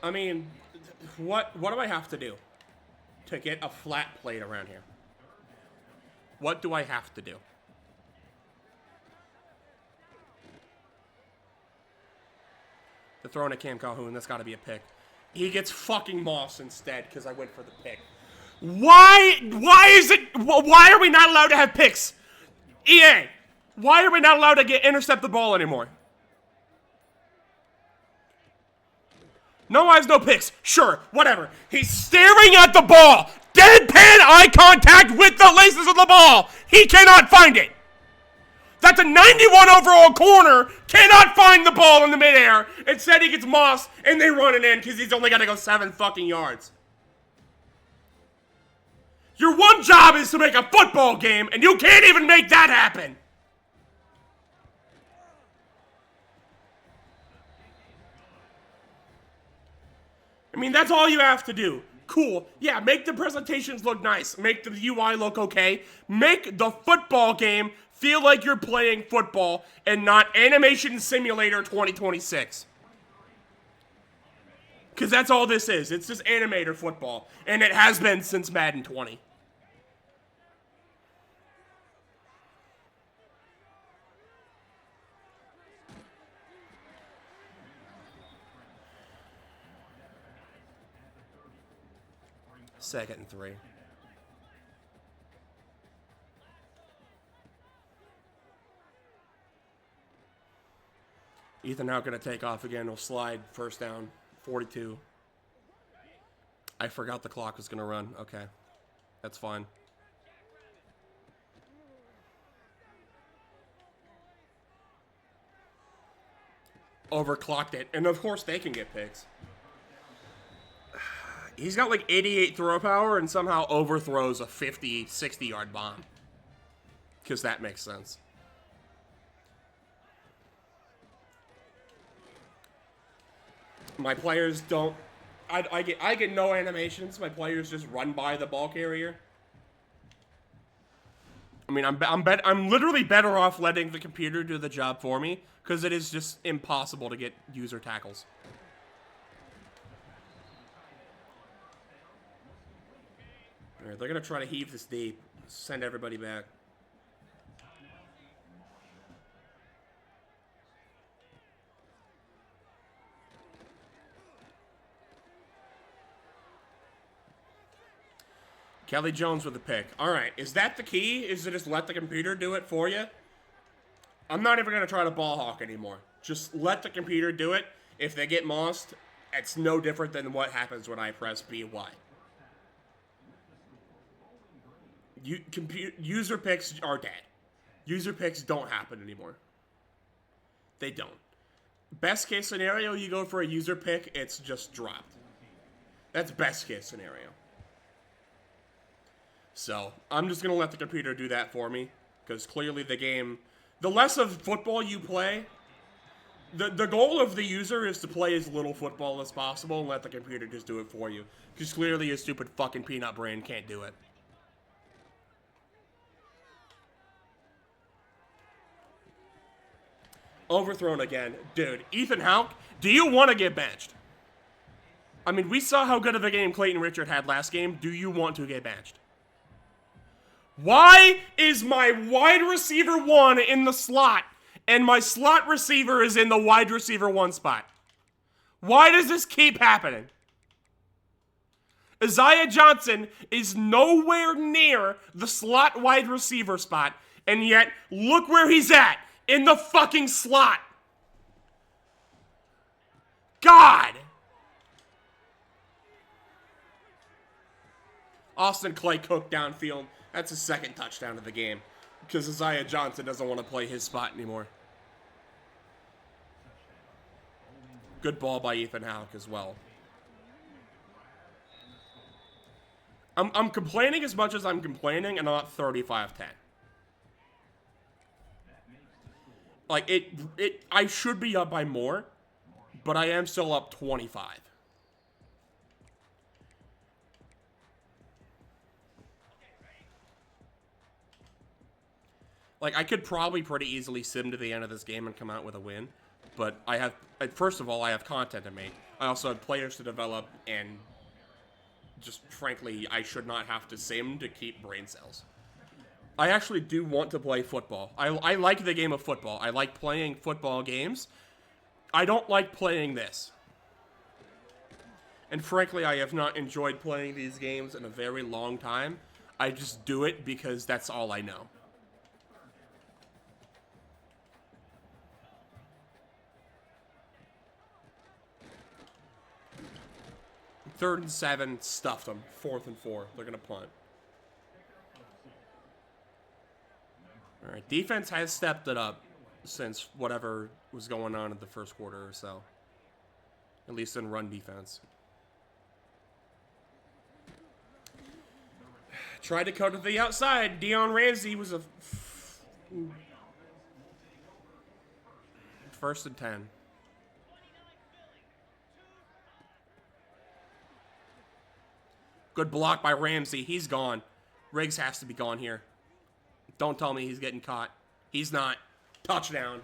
I mean, what do I have to do to get a flat plate around here? What do I have to do? The throw to Cam Calhoun, that's got to be a pick. He gets fucking Moss instead because I went for the pick. Why are we not allowed to have picks? EA, why are we not allowed to intercept the ball anymore? No eyes, no picks. Sure, whatever. He's staring at the ball. Deadpan eye contact with the laces of the ball. He cannot find it. That's a 91 overall corner. Cannot find the ball in the midair. Instead, he gets Moss, and they run it in because he's only got to go 7 fucking yards. Your one job is to make a football game, and you can't even make that happen. I mean, that's all you have to do. Cool. Yeah, make the presentations look nice. Make the UI look okay. Make the football game feel like you're playing football and not Animation Simulator 2026. Because that's all this is. It's just animator football. And it has been since Madden 20. Second and 3. Ethan now going to take off again. He'll slide first down. 42. I forgot the clock was going to run. Okay. That's fine. Overclocked it. And of course they can get picks. He's got like 88 throw power and somehow overthrows a 50, 60 yard bomb. Because that makes sense. My players don't... I get no animations. My players just run by the ball carrier. I mean, I'm literally better off letting the computer do the job for me. Because it is just impossible to get user tackles. Alright, they're going to try to heave this deep. Send everybody back. Kelly Jones with a pick. Alright, is that the key? Is to just let the computer do it for you? I'm not even going to try to ball hawk anymore. Just let the computer do it. If they get mossed, it's no different than what happens when I press BY. User picks are dead. User picks don't happen anymore. They don't. Best case scenario, you go for a user pick, it's just dropped. That's best case scenario. So, I'm just going to let the computer do that for me. Because clearly the game... The less of football you play... The goal of the user is to play as little football as possible and let the computer just do it for you. Because clearly your stupid fucking peanut brain can't do it. Overthrown again. Dude, Ethan Houck, do you want to get benched? I mean, we saw how good of a game Clayton Richard had last game. Do you want to get benched? Why is my wide receiver 1 in the slot and my slot receiver is in the wide receiver 1 spot? Why does this keep happening? Isaiah Johnson is nowhere near the slot wide receiver spot, and yet look where he's at, in the fucking slot. God! Austin Clay cooked downfield. That's his second touchdown of the game. Because Isaiah Johnson doesn't want to play his spot anymore. Good ball by Ethan Houck as well. I'm complaining as much as I'm complaining, and I'm at 35-10. Like, I should be up by more, but I am still up 25. Like, I could probably pretty easily sim to the end of this game and come out with a win. But first of all, I have content to make. I also have players to develop, and just frankly, I should not have to sim to keep brain cells. I actually do want to play football. I like the game of football. I like playing football games. I don't like playing this. And frankly, I have not enjoyed playing these games in a very long time. I just do it because that's all I know. Third and 7, stuffed them. 4th and 4. They're going to punt. All right, defense has stepped it up since whatever was going on in the first quarter or so. At least in run defense. Tried to cut to the outside. Deion Ramsey was a... 1st and 10. Good block by Ramsey. He's gone. Riggs has to be gone here. Don't tell me he's getting caught. He's not. Touchdown.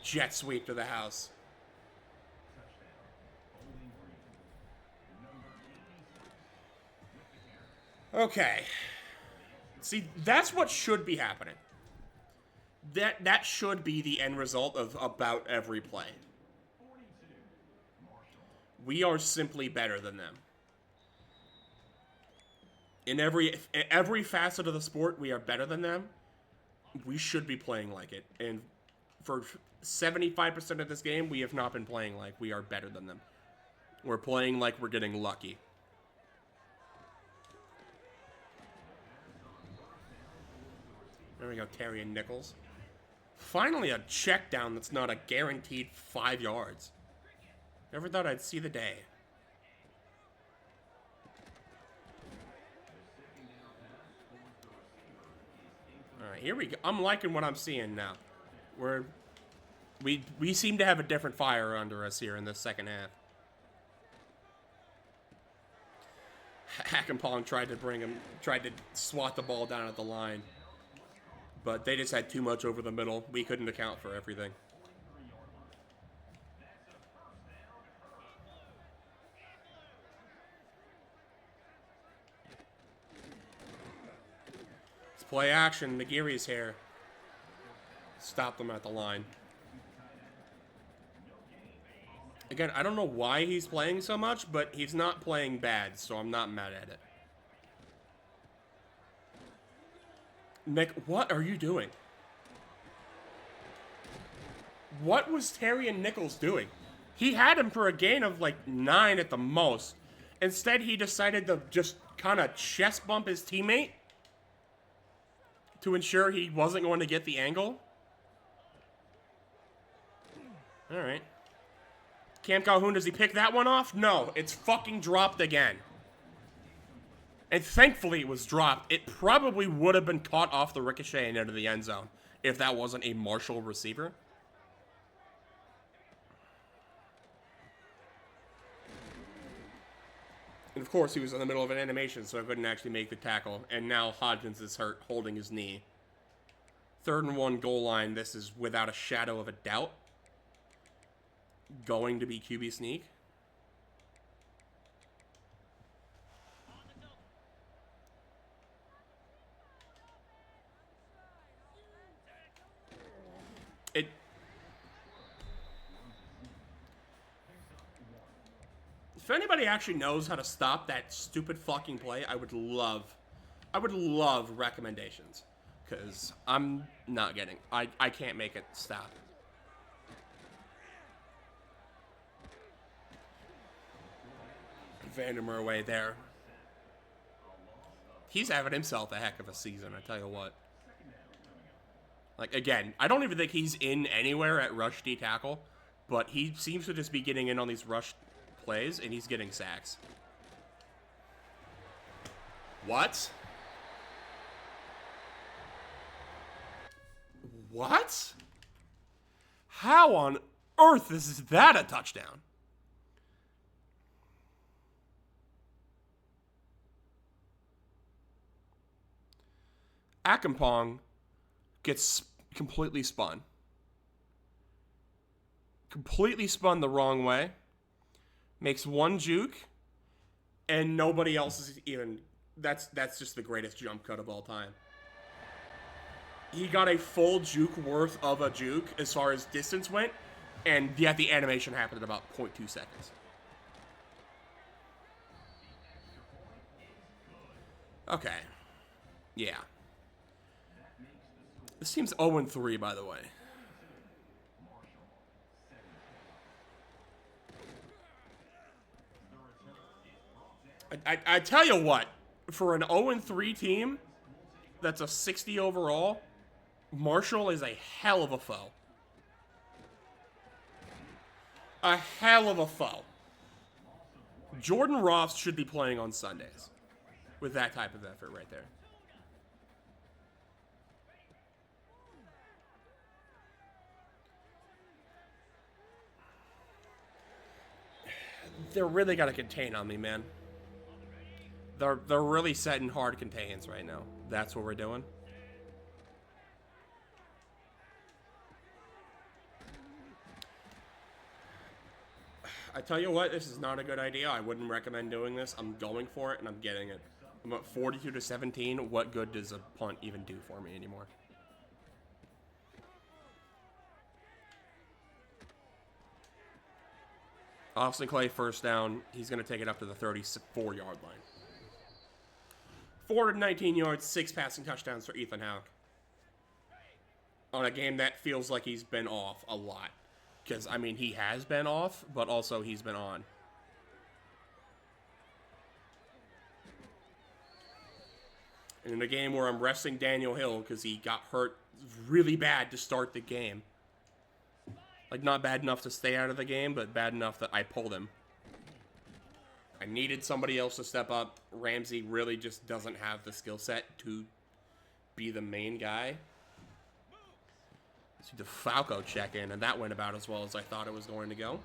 Jet sweep to the house. Okay. See, that's what should be happening. That should be the end result of about every play. We are simply better than them. In every facet of the sport, we are better than them. We should be playing like it. And for 75% of this game, we have not been playing like we are better than them. We're playing like we're getting lucky. There we go, Terry and Nichols. Finally a check down that's not a guaranteed 5 yards. Never thought I'd see the day. Alright, here we go. I'm liking what I'm seeing now. We seem to have a different fire under us here in the second half. Hackenpong tried to swat the ball down at the line. But they just had too much over the middle. We couldn't account for everything. Let's play action. Nagiri's here. Stop them at the line. Again, I don't know why he's playing so much, but he's not playing bad, so I'm not mad at it. Nick, what are you doing? What was Terry and Nichols doing? He had him for a gain of like 9 at the most. Instead, he decided to just kind of chest bump his teammate. to ensure he wasn't going to get the angle. All right. Cam Calhoun, does he pick that one off? No, it's fucking dropped again. And thankfully it was dropped. It probably would have been caught off the ricochet and into the end zone if that wasn't a Marshall receiver. And of course, he was in the middle of an animation, so I couldn't actually make the tackle. And now Hodgins is hurt, holding his knee. 3rd and 1 goal line. This is without a shadow of a doubt going to be QB sneak. If anybody actually knows how to stop that stupid fucking play, I would love recommendations. Because I'm not getting, I can't make it stop. Vandermeer away there. He's having himself a heck of a season, I tell you what. Like, again, I don't even think he's in anywhere at rush D tackle, but he seems to just be getting in on these rush plays, and he's getting sacks. What? What? How on earth is that a touchdown? Akampong gets completely spun. Completely spun the wrong way. Makes one juke, and nobody else is even... That's just the greatest jump cut of all time. He got a full juke worth of a juke as far as distance went, and yet the animation happened in about 0.2 seconds. Okay. Yeah. This team's 0-3, by the way. I tell you what, for an 0-3 team that's a 60 overall, Marshall is a hell of a foe. A hell of a foe. Jordan Ross should be playing on Sundays with that type of effort right there. They're really got to contain on me, man. They're really setting hard contains right now. That's what we're doing. I tell you what, this is not a good idea. I wouldn't recommend doing this. I'm going for it, and I'm getting it. I'm at 42-17. What good does a punt even do for me anymore? Austin Clay, first down. He's going to take it up to the 34-yard line. 419 yards, 6 passing touchdowns for Ethan Houck. On a game that feels like he's been off a lot. Because, I mean, he has been off, but also he's been on. And in a game where I'm resting Daniel Hill because he got hurt really bad to start the game. Like, not bad enough to stay out of the game, but bad enough that I pulled him. I needed somebody else to step up. Ramsey really just doesn't have the skill set to be the main guy. So the Falco check in, and that went about as well as I thought it was going to go.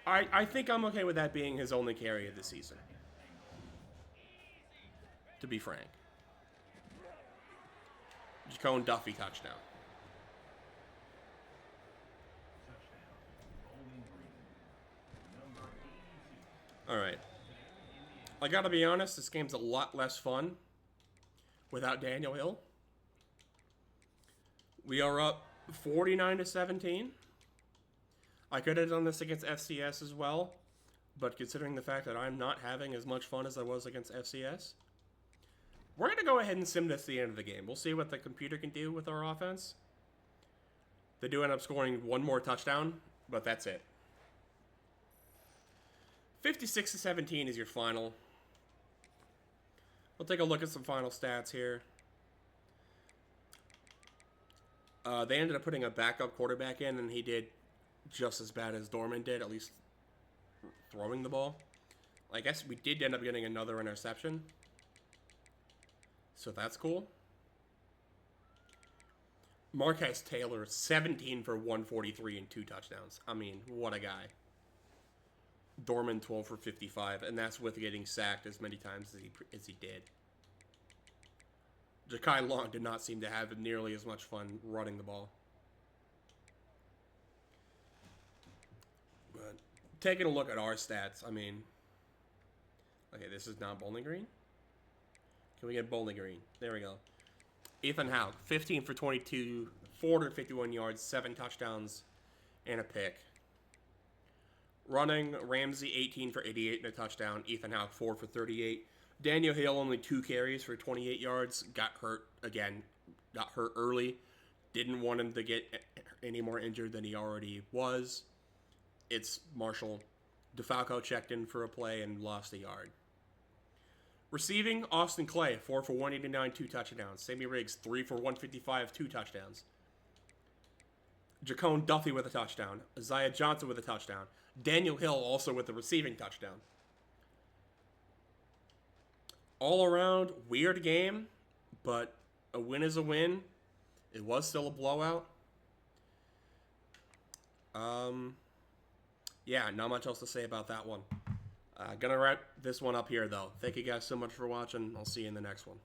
I think I'm okay with that being his only carry of the season. To be frank. Jacone Duffy touchdown. Alright. I gotta be honest, this game's a lot less fun without Daniel Hill. We are up 49-17. I could have done this against FCS as well, but considering the fact that I'm not having as much fun as I was against FCS, we're going to go ahead and sim this to the end of the game. We'll see what the computer can do with our offense. They do end up scoring one more touchdown, but that's it. 56-17 is your final. We'll take a look at some final stats here. They ended up putting a backup quarterback in, and he did just as bad as Dorman did, at least throwing the ball. I guess we did end up getting another interception. So that's cool. Marquez Taylor, 17 for 143 and 2 touchdowns. I mean, what a guy. Dorman, 12 for 55, and that's with getting sacked as many times as he did. Ja'Kai Long did not seem to have nearly as much fun running the ball. But taking a look at our stats, I mean... Okay, this is not Bowling Green. Can we get Bowling Green? There we go. Ethan Houck, 15 for 22, 451 yards, 7 touchdowns, and a pick. Running, Ramsey, 18 for 88 and a touchdown. Ethan Houck, 4 for 38. Daniel Hill, only 2 carries for 28 yards. Got hurt again. Got hurt early. Didn't want him to get any more injured than he already was. It's Marshall. DeFalco checked in for a play and lost a yard. Receiving, Austin Clay, 4 for 189, 2 touchdowns. Sammy Riggs, 3 for 155, 2 touchdowns. Jacone Duffy with a touchdown. Isaiah Johnson with a touchdown. Daniel Hill also with a receiving touchdown. All around, weird game, but a win is a win. It was still a blowout. Yeah, not much else to say about that one. Gonna wrap this one up here, though. Thank you guys so much for watching. I'll see you in the next one.